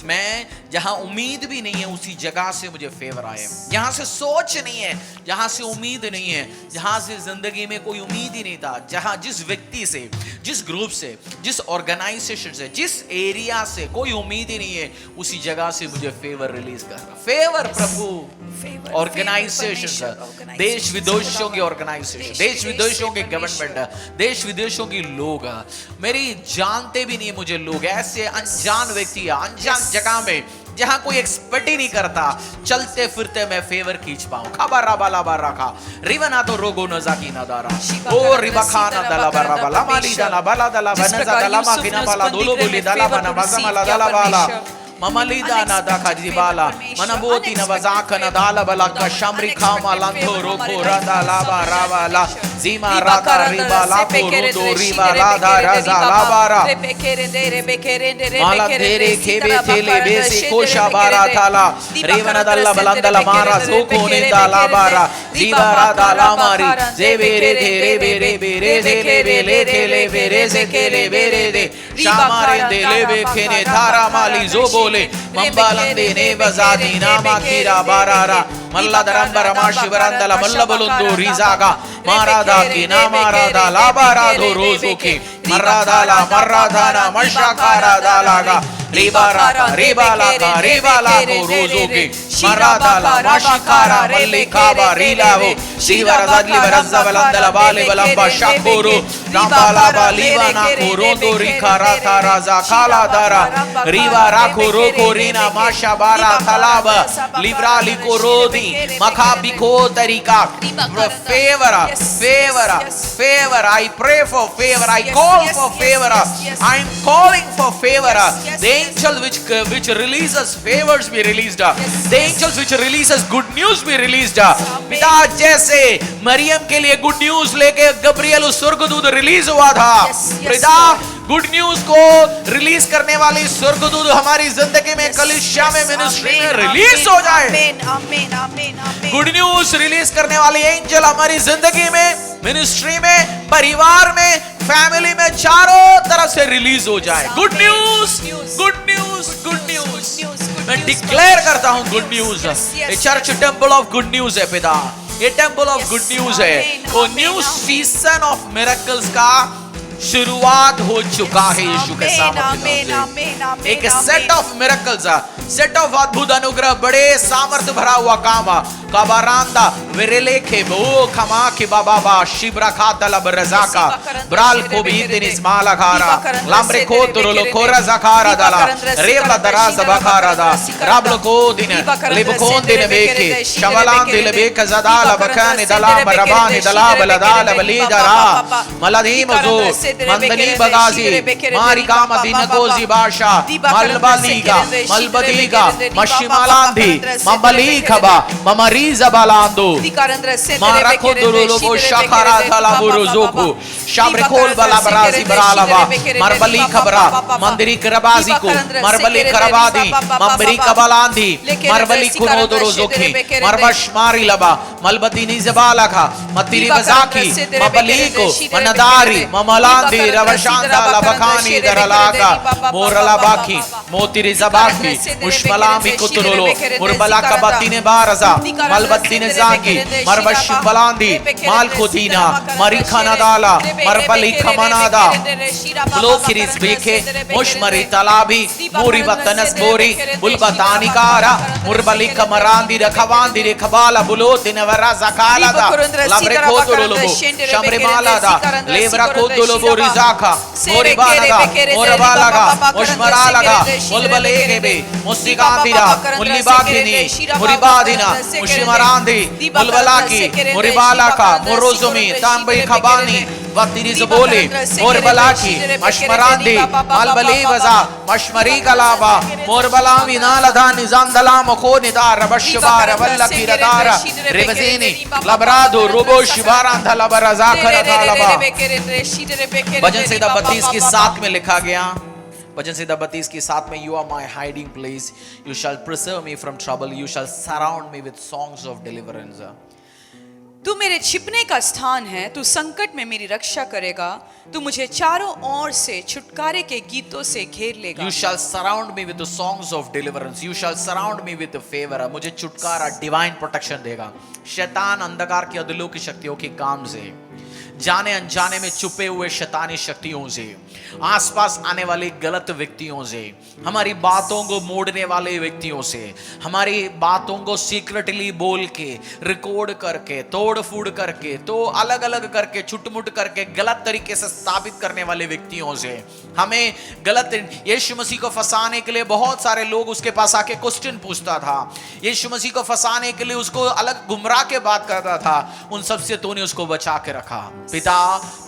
मैं जहां उम्मीद भी नहीं है उसी जगह से मुझे फेवर आए, जहां से सोच नहीं है, जहां से उम्मीद नहीं है, जहां से जिंदगी में कोई उम्मीद ही नहीं था, जहां जिस व्यक्ति से, जिस ग्रुप से, जिस ऑर्गेनाइजेशन से, जिस एरिया से कोई उम्मीद ही नहीं है, उसी जगह से मुझे फेवर रिलीज कर रहा। फेवर प्रभु, ऑर्गेनाइजेशन, देश विदेशों की ऑर्गेनाइजेशन, देश विदेशों के गवर्नमेंट, देश विदेशों की लोग, मेरी जानते भी नहीं मुझे लोग, ऐसे अनजान व्यक्ति, अनजान जगह में जहां कोई एक्सपेक्ट ही नहीं करता, चलते फिरते मैं फेवर खींच पाऊं। खबरा बाला बारा खा रिवना तो रोगो न जाकी ना दारा ओ रिबखा ना दला बारा बाला माली दला बाला दला बनजा दला माकिना बाला दोलो बोली दला बना बजमला दला बाला ममलिदा ना दाखा जिबाला मनबोती न बजाक न दाला बला का शामरी खामा लंथो रोको राधा लाबा रावाला जीमा राधा रिबाला पोरुदो रिबा राधा राजा लाबारा माला तेरे खेबे थेले बेसे कोशा बारा थाला रेवना दल्ला बलंदला मारा जोको निंदा लाबारा जीवा राधा लामारी जेबेरे तेरे बेरे बेरे तेले बेले तेले बेरे से केले बेरे दे शामारे देले बेखेने थारा माली जोबो मंबालंदे ने बजादी नामा कीरा बारारा मल्ला दरंबर मा शिवरंदला मल्ला बलुंदो रिजागा मारादा की नामारादा लाबारा दो रोजो के मर्रादाला मर्रादाना मशाकारा दालागा रिबारा रिबाला का रिबाला को रोजो के मर्रादाला मशिकारा मल्लिकाबा रीलावो शिवरदली वरज़ा बलंदला बाले बलंबा शाकोरो नाबाला बालीवाना को रोदो रिखारा थाराजा काला दारा रिवारा को रोको रीना माशा बारा तलाब लिब्राली को रोदी मखाबी को तरीका favour favour favour I pray for favour I call for favour I am calling for favour the angel which releases favors be released, the angels which releases good news be released। पिता, जैसे मरियम के लिए good news लेके Gabriel उस स्वर्गदूत release हुआ था, पिता गुड न्यूज को रिलीज करने वाली स्वर्गदूत हमारी जिंदगी में, कलीसिया में, मिनिस्ट्री में रिलीज हो जाए। गुड न्यूज रिलीज करने वाली एंजल हमारी जिंदगी में, मिनिस्ट्री में, परिवार में, फैमिली में, चारों तरफ से रिलीज हो जाए। Good news, good news, good news. मैं डिक्लेयर करता हूं गुड न्यूज। ये church temple of good news है पिता, ये टेंपल ऑफ गुड न्यूज है। वो न्यू सीजन ऑफ मिरेकल्स का शुरुआत हो चुका है यीशु के सामर्थ्य से। एक set of miracles set of अद्भुत अनुग्रह, बड़े सामर्थ्य भरा हुआ काम, काबारांदा विरेलेखे बो खमा के बाबा बा शिब्रा खाता बरजाका ब्राल को भी दिनिस माला खारा लामरे को तुरलो कोरा जखारा दाला रेवला दराज बखारा दा राबलो को दिन लिबकोन दिन बेके शवलान दिल बेक जदाला बकाने दला मरबाने दला बलदाला बलीदरा मलदी मजो मंदनी बगाजी मारी काम दिन गोजी बाशा मलबलीगा मलबदीगा मशिमालांधी मबली खबा ममरी जबालांदो मारा को दुलो बो शखारा दला बुरुजुको शाब्रकोल बला बराजी बरालावा मरबली खबरा मंदिरी करबाजी को मरबली करबादी ममरी कबलांधी मरबली कुनो दुरुजुकी मरबश मारी लबा मलबदीनी जबाला खा मतिरी बजाकी मबली को मनदारी ममलांदी रवशांदा लबखानी दरलाका मोरला बाकी मोतिरी जबाकी मुश्मलामी कुतुरुलो मुरबला कबतीने बारजा मलबतीने जाकी मरबश बलांदी माल खुदीना मरी खानादाला मरबली खमनादा ब्लोकिरिस बेके मुश्मरी तलाबी मोरी बतनस बोरी बुलबतानी कारा मुरबली कमरांदी रखवांदी रखबाला बुलोतिने वरा जकाला दा लबरे कोतुरुलो शमरे माला दा लेवरा कोतुलो बोरी जाका मोरी बालगा मोरबालगा मुश्मरालगा मुलबलेगे मुस्तिकांदिरा मुल्लिबागिनी मुरिबादिना मुशिमरांदी मुलबलाकी मुरिबालाका मुरोजुमी तांबई खबानी वक्तिरी जबोले मोरबलाकी मशमरांदी मलबली वजा मशमरी कलाबा मोरबलामी नालदा निजांदला मखो निदार रबशबार वल्लकी रदारा रिबजीनी लबरादो रुबो शिबारांधा लबरजा करदालबा भजन संहिता 32 के 7 में लिखा गया, भजन संहिता 32 के 7 में, you are my hiding place, you shall preserve me from trouble, you shall surround me with songs of deliverance. तू मेरे छिपने का स्थान है, तू संकट में मेरी रक्षा करेगा, तू मुझे चारों ओर से छुटकारे के गीतों से घेर लेगा। You shall surround me with the songs of deliverance. You shall surround me with the favor. मुझे छुटकारा, डिवाइन प्रोटेक्शन देगा। शैतान अंधकार की अदलों की शक्तियों के काम से, जाने अनजाने में छुपे हुए शैतानी शक्तियों से, आसपास आने वाले गलत व्यक्तियों से, हमारी बातों को मोड़ने वाले व्यक्तियों से, हमारी बातों को सीक्रेटली बोल के, रिकॉर्ड करके, तोड़ फूड़ करके, तो अलग अलग करके, छुटमुट करके, गलत तरीके से स्थापित करने वाले व्यक्तियों से, हमें गलत, यीशु मसीह को फंसाने के लिए बहुत सारे लोग उसके पास आके क्वेश्चन पूछता था, यीशु मसीह को फंसाने के लिए उसको अलग गुमराह के बात करता था, उन सबसे तूने उसको बचा के रखा। पिता,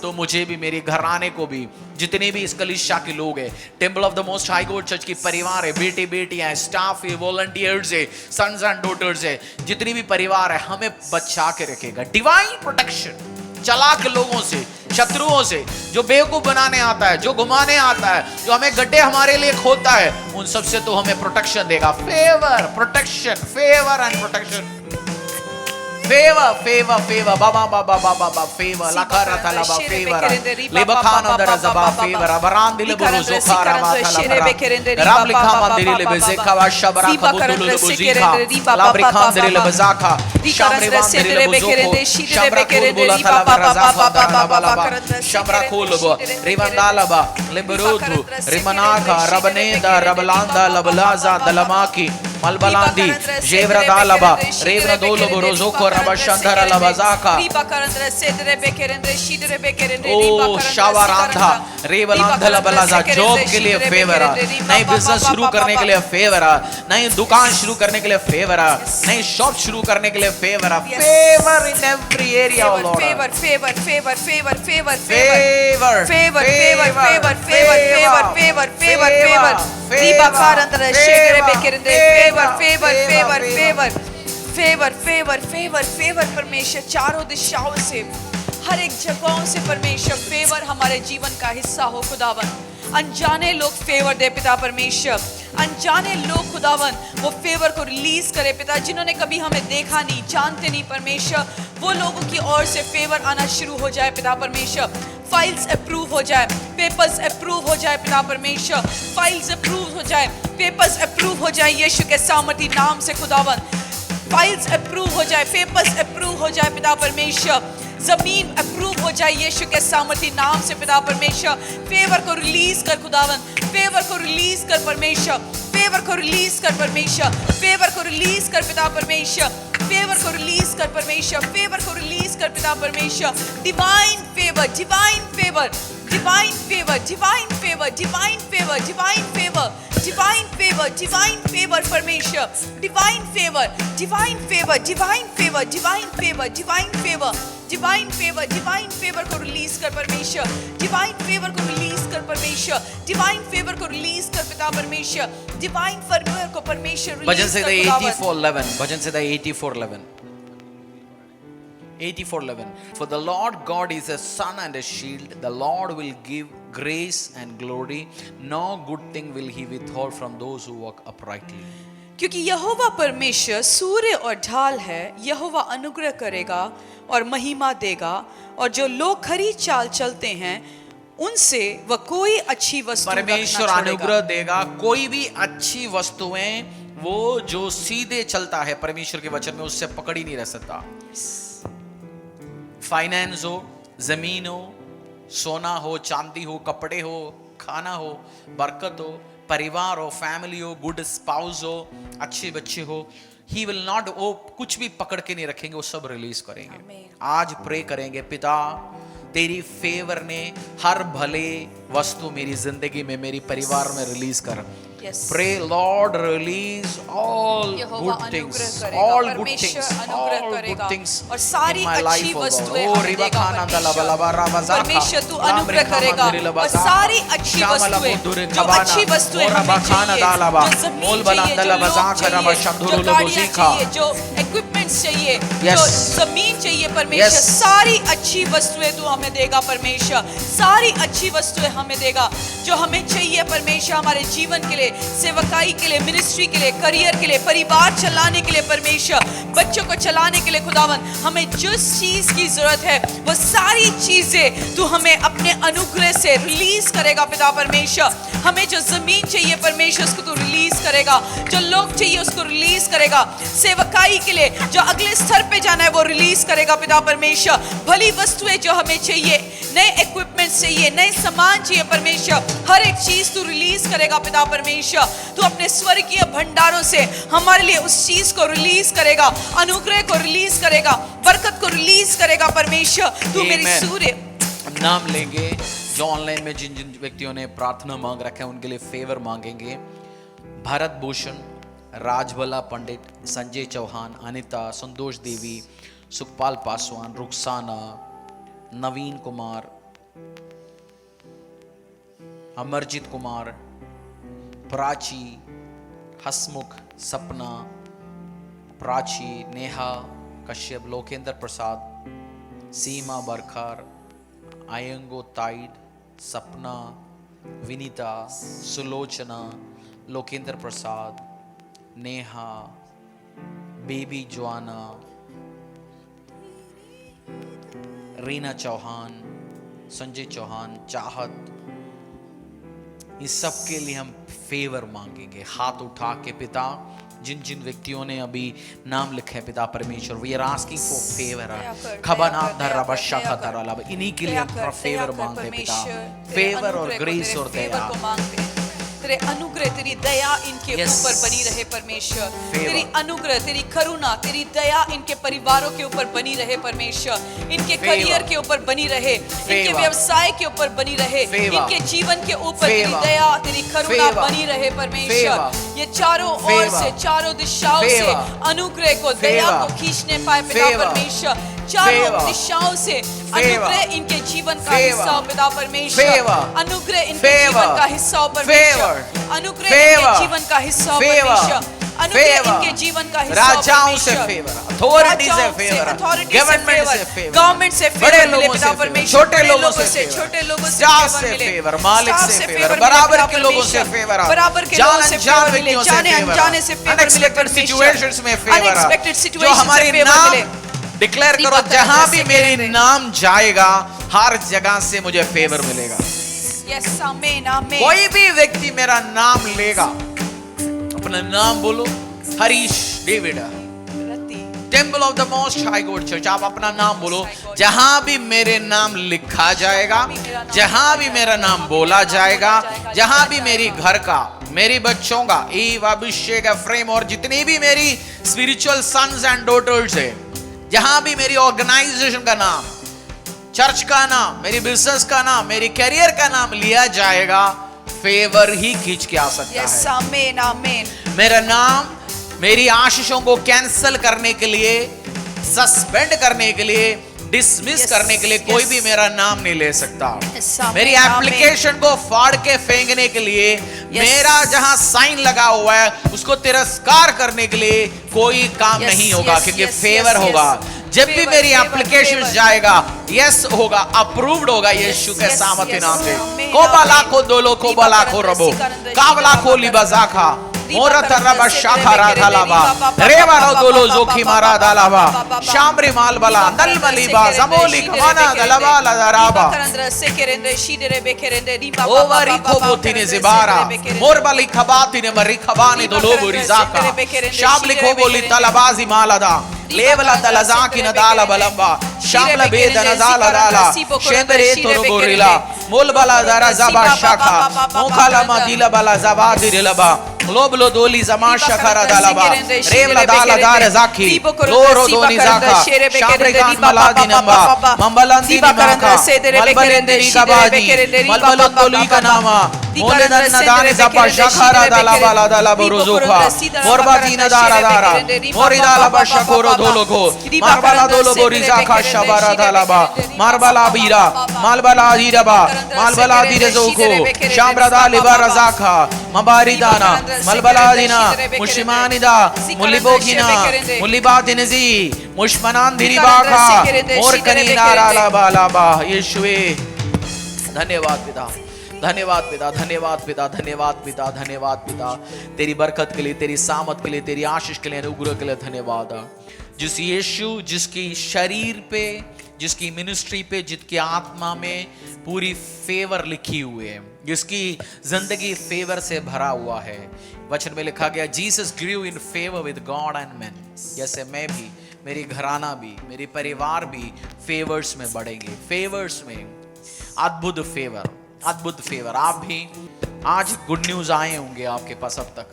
तो मुझे भी, मेरे घराने को भी, जितने भी इस कलीसिया के लोग हैं, temple of the most high God church की परिवार है, बेटे बेटियां हैं, स्टाफ है, वॉलंटियर्स है, सन्स एंड डॉटर्स है, जितनी भी परिवार है, हमें बचा के रखेगा। डिवाइन प्रोटेक्शन चालाक लोगों से, शत्रुओं से, जो बेवकूफ बनाने आता है, जो घुमाने आता है, जो हमें गड्ढे हमारे लिए खोदता है, उन सबसे तो हमें प्रोटेक्शन देगा। Favour, protection, favour and protection. Favor, favor, favor, baba, baba, baba, baba, favor, la cara tala ba favor, lebakana darazaba favor, abarandi leburu zokara ba tala bara, rablika mandiri lebezeka wa shabara kabutulu lebuzika, labrika mandiri lebezaka, shamri mandiri lebuzoko, shamra kulbula tala barazaka darabalaba, shamra kulbo, rivandalaba, leberutu, rimanaka, rabaneda, rabalanda, labalaza, dalamaki, malbalandi, jevra dalaba, revra dolobo rozoko रबशंधर लबजाका O शावारांधा रेवलांधा लबलाजा, job के लिए favour, नई business शुरू करने के लिए favour, नई दुकान शुरू करने के लिए फेवर, नई शॉप शुरू करने के लिए favour, favour in every area of Lord, favour favour favour favour favour favour favour favour favour favour favour favour favour दीपाकार अंतर शेरे बेकेरंदे favour favour favour favour favour favour favour favour परमेश्वर चारों दिशाओं से, हर एक जगहों से परमेश्वर फेवर हमारे जीवन का हिस्सा हो खुदावन। अनजाने लोग फेवर दे पिता परमेश्वर, अनजाने लोग खुदावन वो फेवर को रिलीज करे पिता, जिन्होंने कभी हमें देखा नहीं, जानते नहीं परमेश्वर, वो लोगों की ओर से फेवर आना शुरू हो जाए पिता परमेश्वर। फाइल्स अप्रूव हो जाए, पेपर्स अप्रूव हो जाए पिता परमेश्वर, फाइल्स अप्रूव हो जाए, पेपर्स अप्रूव हो जाए यीशु के सामर्थी नाम से खुदावन। फाइल्स अप्रूव हो जाए, पेपर्स अप्रूव हो जाए पिता परमेश्वर, जमीन अप्रूव हो जाए यीशु के सामर्थी नाम से पिता परमेश्वर। फेवर को रिलीज कर खुदावन, फेवर को रिलीज कर परमेश्वर, फेवर को रिलीज कर परमेश्वर, फेवर को रिलीज कर पिता परमेश्वर, फेवर को रिलीज कर परमेश्वर, फेवर को रिलीज कर पिता परमेश्वर, divine favour, divine favour, divine favour, divine favour, divine favour, divine favour, divine favour, divine favour परमेश्वर, divine favour, divine favour, divine favour, divine favour, divine favour, divine favour, divine favour को release कर परमेश्वर, divine favour को release कर परमेश्वर, divine favour को release कर पिता परमेश्वर, डिवाइन फेवर को परमेश्वर भजन रिलीज से कर खुदावंद। 84:11, भजन से 84:11, 84:11. For the Lord God is a sun and a shield. The Lord will give grace and glory. No good thing will he withhold from those who walk uprightly. क्योंकि यहोवा परमेश्वर सूर्य और ढाल है, यहोवा अनुग्रह करेगा और महिमा देगा, और जो लोग खरी चाल चलते हैं उनसे वह कोई अच्छी वस्तु रखना परमेश्वर छोड़ेगा। अनुग्रह देगा। कोई भी अच्छी वस्तुएं वो जो सीधे चलता है परमेश्वर के वचन में, उससे पकड़ ही नहीं रह सकता। फाइनेंस हो, जमीन हो, सोना हो, चांदी हो, कपड़े हो, खाना हो, बरकत हो, परिवार हो, फैमिली हो, गुड स्पाउस हो, अच्छे बच्चे हो, ही विल नॉट, वो कुछ भी पकड़ के नहीं रखेंगे, वो सब रिलीज करेंगे। Amen. आज प्रे करेंगे, पिता तेरी फेवर ने हर भले वस्तु मेरी जिंदगी में, मेरी परिवार में रिलीज कर। Yes. Pray Lord release all यहोवा good things, अनुग्रह करेगा, all good परमेश्वर things, अनुग्रह all करेगा, good things और सारी in my अच्छी life, oh वस्तुएं God. Oh, हमें riba देगा khana dala bala bara bazaka. परमेश्वर तू अनुग्रह करेगा, और सारी अच्छी वस्तुएं, जो अच्छी वस्तुएं हमें चाहिए, जो जमीन चाहिए, जो लोग चाहिए, जो गाड़ियां चाहिए, जो इक्विपमेंट्स चाहिए, जो जमीन चाहिए परमेश्वर, सारी अच्छी वस्तुएं तू हमें देगा परमेश्वर, सारी अच्छी वस्तुएं हमें देगा जो हमें चाहिए परमेश्वर, हमारे जीवन के लिए, सेवकाई के लिए, मिनिस्ट्री के लिए, करियर के लिए, परिवार चलाने के लिए परमेश्वर, बच्चों को चलाने के लिए खुदावन, हमें जिस चीज की जरूरत है वो सारी चीजें तू हमें अपने अनुग्रह से रिलीज करेगा पिता परमेश्वर। हमें जो जमीन चाहिए परमेश्वर उसको तू रिलीज करेगा, जो लोग चाहिए उसको रिलीज करेगा, सेवकाई के लिए जो अगले स्तर पे जाना है वो रिलीज करेगा पिता परमेश्वर। भली वस्तुएं जो हमें चाहिए, नए इक्विपमेंट चाहिए, नए सामान चाहिए परमेश्वर, हर एक चीज तू रिलीज करेगा पिता परमेश्वर। तू अपने स्वर्गीय भंडारों से हमारे लिए उस चीज को रिलीज करेगा, अनुग्रह को रिलीज करेगा, बरकत को रिलीज करेगा परमेश्वर। तू मेरी Amen. सूर्य नाम लेंगे जो ऑनलाइन में जिन जिन व्यक्तियों ने प्रार्थना मांग रखा है उनके लिए फेवर मांगेंगे। भरत भूषण, राजभला पंडित, संजय चौहान, अनिता, संतोष देवी, सुखपाल पासवान, रुखसाना, नवीन कुमार, अमरजीत कुमार, प्राची, हसमुख, सपना, प्राची, नेहा कश्यप, लोकेंद्र प्रसाद, सीमा बरखार, आयंगो ताइड, सपना, विनीता, सुलोचना, लोकेंद्र प्रसाद, नेहा, बेबी ज्वाना, रीना चौहान, संजय चौहान, चाहत, इस सब के लिए हम फेवर मांगेंगे हाथ उठा के। पिता जिन जिन व्यक्तियों ने अभी नाम लिखे पिता परमेश्वर, we are asking for favour. खबना धरा बशा खतरा लब, इन्हीं के लिए हम फेवर मांगते पिता, फेवर और ग्रेस और दया। तेरे अनुग्रह, तेरी दया इनके ऊपर बनी रहे परमेश्वर। तेरी अनुग्रह, तेरी करुणा, तेरी दया इनके परिवारों के ऊपर बनी रहे परमेश्वर, इनके करियर के ऊपर बनी रहे, इनके व्यवसाय के ऊपर बनी रहे, इनके जीवन के ऊपर तेरी दया, तेरी करुणा बनी रहे परमेश्वर। ये चारों ओर से, चारों दिशाओं से अनुग्रह को, दया को खींचने पाए पिता परमेश्वर। चारों दिशाओं से अनुग्रह इनके जीवन का हिस्सा हो पिता परमेश्वर। अनुग्रह इनके जीवन का हिस्सा हो परमेश्वर। अनुग्रह इनके जीवन का हिस्सा हो परमेश्वर। अनुग्रह इनके जीवन का हिस्सा हो राजाओं से फेवर, अथॉरिटी से फेवर, गवर्नमेंट से फेवर, गवर्नमेंट से बड़े फेवर मिले लोगों पिता से परमेश्वर, छोटे लोगों से छोटे लोगों से स्टाफ से मिले, फेवर, मालिक स्टाफ से फेवर फेवर, मिले बराबर पिता के लोगों से परमेश्वर, फेवर, बराबर के लोगों से फेवर मिले, जाने अनजाने से फेवर मिले अनएक्सपेक्टेड सिचुएशंस में फेवर, अनएक्सपेक्टेड जो सिचुएशंस हमारे से फेवर मिले। नाम डिक्लेयर करो, जहां भी मेरे नाम जाएगा हर जगह से मुझे फेवर मिलेगा। यस आमीन आमीन। कोई भी व्यक्ति मेरा नाम लेगा, अपना नाम बोलो, Harish David, temple of the most high God church. आप अपना नाम बोलो, जहां भी मेरे नाम लिखा जाएगा, जहां भी मेरा नाम बोला जाएगा, जहां भी मेरी घर का, मेरी बच्चों का, ईव, अभिषेक, एफ्रेम और जितनी भी मेरी स्पिरिचुअल सन्स एंड डॉटर्स है, जहां भी मेरी ऑर्गेनाइजेशन का नाम, चर्च का नाम, मेरी बिजनेस का नाम, मेरी कैरियर का नाम लिया जाएगा, फेवर ही खींच के आ सकता यस, है। आमीन आमीन। मेरा नाम मेरी आशीषों को कैंसिल करने के लिए, सस्पेंड करने के लिए, डिसमिस Yes, करने के लिए कोई yes. भी मेरा नाम नहीं ले सकता। Yes, amen, मेरी amen. एप्लीकेशन को फाड़ के फेंकने के लिए, मेरा जहां साइन लगा हुआ है उसको तिरस्कार करने के लिए कोई काम Yes, नहीं होगा, yes, क्योंकि yes, फेवर yes, होगा। yes. जब भी Favor, मेरी favor, एप्लीकेशन favor. जाएगा, यस होगा, अप्रूव्ड होगा यीशु के yes, सामर्थ्य yes. नाम से। Amen, कोबा amen. लाखो दोलो, कोबा Diba लाखो karanda रबो, sikaranda काबला shikara को लिबाजाखा, मोरा तरबा शाखा थालाबा, रेवारा दोलो जोखी मारा दालाबा, शामरी मालबला, नलमलीबा, जमोली खमाना दलबा लदराबा, ओवारी खोबोती ने जिबारा, मोरबली खबाती ने मरी खबानी दोलो रिजाका, शाबली खोबोली तलबाजी मालदा, लेवला तलजाकी नदाला बलंबा, शामला बेद नजाला दाला, शेंदरे तोरो गोरिला, मोलबला दरा जबा शाखा, मोकाला मदीला बला जबा दिलबा, लोबलो दोली जमा शखरा दालाबा, रेवला दाला दार जाकी, लोरो दोनी जाका, शामरे गान मलादी नंबा, मंबलंदी निमाका, मलबलेंदरी कबाजी, मलबलों दोली का नामा, मोलेदन नदारे जबा शखरा दालाबा दालाबा रोजुखा, मोरबाजी नदारा दारा, मोरिदाला बशकोरो दोलोगो, मारबला दोलो बोरिजाका शबारा दालाबा, मारबला बीरा, मालबला दीरबा, मालबला दीरजोको, शामरदा लिबारा जाका, मबारिदाना, मलबलादिना, मुशिमानिदा, मुलिबोगिना, मुलिबादिनजी, मुश्मनान दिरिबाखा, मोरकनीना लालाबा लाबा। यीशुवे धन्यवाद पिता, धन्यवाद पिता, धन्यवाद पिता, धन्यवाद पिता, धन्यवाद पिता, तेरी बरकत के लिए, तेरी सामत के लिए, तेरी आशीष के लिए, अनुग्रह के लिए धन्यवाद। जिस यीशु जिसकी शरीर पे, जिसकी मिनिस्ट्री पे, जिसकी आत्मा में पूरी फेवर लिखी हुई है, जिसकी जिंदगी फेवर से भरा हुआ है। वचन में लिखा गया, Jesus grew in favour with God and man. जैसे मैं भी, मेरी घराना भी, मेरी परिवार भी फेवर्स में बढ़ेंगे, फेवर्स में, अद्भुत फेवर, अद्भुत फेवर। आप भी आज गुड न्यूज आए होंगे आपके पास, अब तक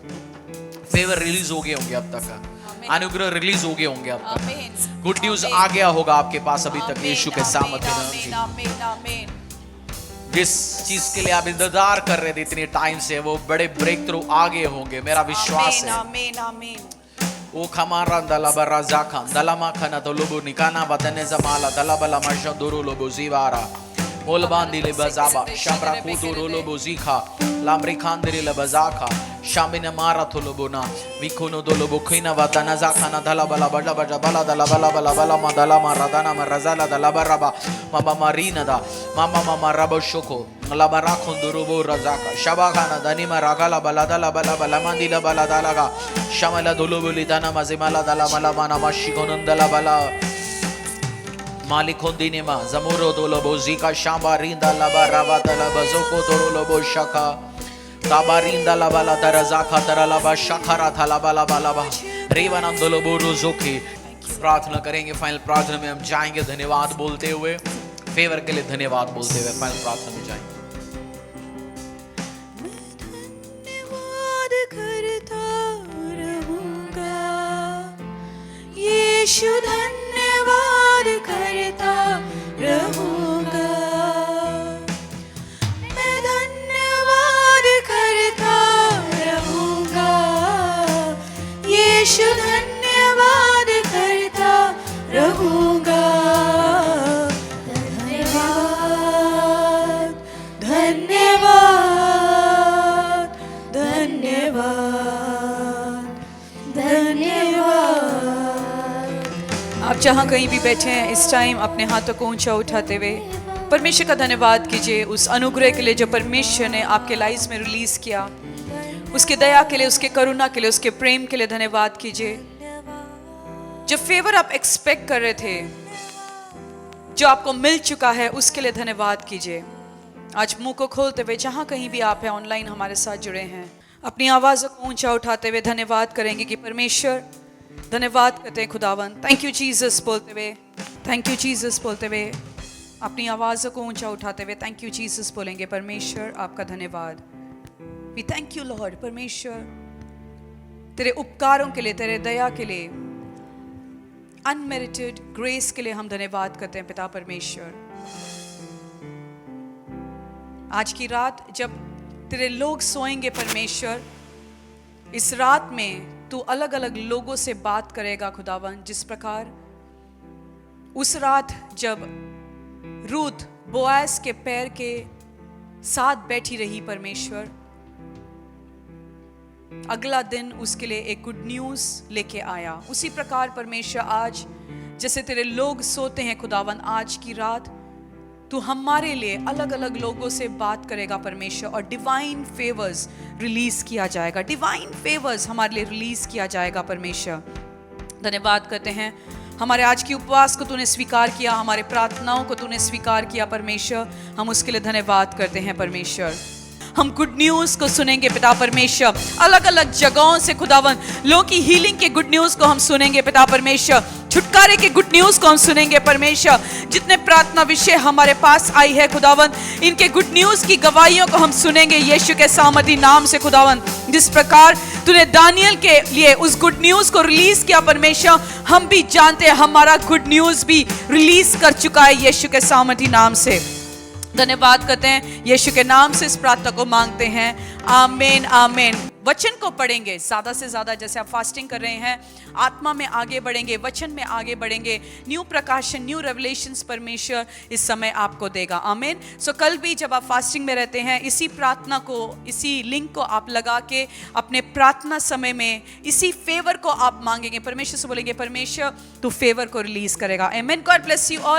फेवर रिलीज हो गए होंगे, अब तक अनुग्रह रिलीज हो गए होंगे, अब तक गुड न्यूज आ गया होगा आपके पास अभी तक यीशु के सामर्थ्य नाम से। जिस चीज के लिए आप इंतजार कर रहे थे इतने टाइम से, वो बड़े ब्रेक थ्रू आगे होंगे, मेरा विश्वास है। ओ खमारा दलाबरा जाखा दलामा खना तो लोबो निकाना बदने जमाला दलाबला मशा दुरु लोबो जीवारा मोलबांदी ले बजाबा शामरा कुतु रोलोबो जीखा लामरी खांदरी ले बजाखा शामिना मारा तो लोबोना विकोनो दो लोबो खिना वतना जाखाना दलाबला बला बजा बला दलाबला बला बला मा दला मा रदाना मा रजाला दलाबरबा मामा मारीना दा मामा मामा रबो शोको लबरा खुंदुरुबो रजाका शबाखाना दनीमा रागाला बला दला बला बला मंदिला बला दलागा शमला दुलुबो लिदाना मजिमाला दला मला माना मशिगोनंदला बला मालिकोंदिने मा जमुरो दोलोबो जीका शाबारिंदा लबा रबा दला बजोको तोरोलोबो शका ताबारिंदा लबाला दरजाका तरलबा शखरा थलबला बलबा रेवनंदलोबो रोजोके। प्रार्थना करेंगे, फाइनल प्रार्थना में हम जाएंगे धन्यवाद बोलते हुए, फेवर के लिए धन्यवाद बोलते हुए फाइनल प्रार्थना में जाएंगे। धन्यवाद करता रहूंगा यीशु, धन्यवाद करता रहूंगा, मैं धन्यवाद करता रहूंगा यीशु, धन्यवाद करता रहूंगा। धन्यवाद धन्यवाद धन्यवाद धन्यवाद। आप जहाँ कहीं भी बैठे हैं इस टाइम, अपने हाथों को ऊंचा उठाते हुए परमेश्वर का धन्यवाद कीजिए उस अनुग्रह के लिए जो परमेश्वर ने आपके लाइफ में रिलीज किया, उसके दया के लिए, उसके करुणा के लिए, उसके प्रेम के लिए धन्यवाद कीजिए। जो फेवर आप एक्सपेक्ट कर रहे थे, जो आपको मिल चुका है, उसके लिए धन्यवाद कीजिए। आज मुंह को खोलते हुए जहां कहीं भी आप हैं, ऑनलाइन हमारे साथ जुड़े हैं, अपनी आवाज़ों को ऊंचा उठाते हुए धन्यवाद करेंगे कि परमेश्वर धन्यवाद करते हैं खुदावन। थैंक यू जीसस बोलते हुए, थैंक यू जीसस बोलते हुए, अपनी आवाज़ों को ऊंचा उठाते हुए थैंक यू जीसस बोलेंगे। परमेश्वर आपका धन्यवाद। We thank you Lord. परमेश्वर तेरे उपकारों के लिए, तेरे दया के लिए, अनमेरिटेड ग्रेस के लिए हम धन्यवाद करते हैं पिता परमेश्वर। आज की रात जब तेरे लोग सोएंगे परमेश्वर, इस रात में तू अलग अलग लोगों से बात करेगा खुदावन। जिस प्रकार उस रात जब रूथ बोआज के पैर के साथ बैठी रही परमेश्वर, अगला दिन उसके लिए एक गुड न्यूज लेके आया। उसी प्रकार परमेश्वर आज जैसे तेरे लोग सोते हैं खुदावन, आज की रात तू हमारे लिए अलग अलग लोगों से बात करेगा परमेश्वर, और डिवाइन फेवर्स रिलीज किया जाएगा। डिवाइन फेवर्स हमारे लिए रिलीज किया जाएगा परमेश्वर। धन्यवाद करते हैं हमारे आज की उपवास को तूने स्वीकार किया, हमारे प्रार्थनाओं को तूने स्वीकार किया परमेश्वर। हम उसके लिए धन्यवाद करते हैं परमेश्वर। हम गुड न्यूज़ को सुनेंगे पिता परमेश्वर, अलग अलग जगहों से खुदावन लोगों की हीलिंग के गुड न्यूज़ को हम सुनेंगे पिता परमेश्वर, छुटकारे के गुड न्यूज़ को हम सुनेंगे परमेश्वर। जितने प्रार्थना विषय हमारे पास आई है खुदावन, इनके गुड न्यूज़ की गवाहियों को हम सुनेंगे यीशु के सामर्थी नाम से खुदावन। जिस प्रकार तूने दानियल के लिए उस गुड न्यूज़ को रिलीज किया परमेश्वर, हम भी जानते हैं हमारा गुड न्यूज़ भी रिलीज कर चुका है यीशु के सामर्थी नाम से। धन्यवाद करते हैं यीशु के नाम से इस प्रार्थना को मांगते हैं, आमीन आमीन। वचन को पढ़ेंगे ज़्यादा से ज़्यादा, जैसे आप फास्टिंग कर रहे हैं, आत्मा में आगे बढ़ेंगे, वचन में आगे बढ़ेंगे। न्यू प्रकाशन, न्यू रेवलेशंस परमेश्वर इस समय आपको देगा। आमीन। सो कल भी जब आप फास्टिंग में रहते हैं, इसी प्रार्थना को, इसी लिंक को आप लगा के अपने प्रार्थना समय में इसी फेवर को आप मांगेंगे। परमेश्वर से बोलेंगे परमेश्वर तू फेवर को रिलीज करेगा। आमीन। God bless you all.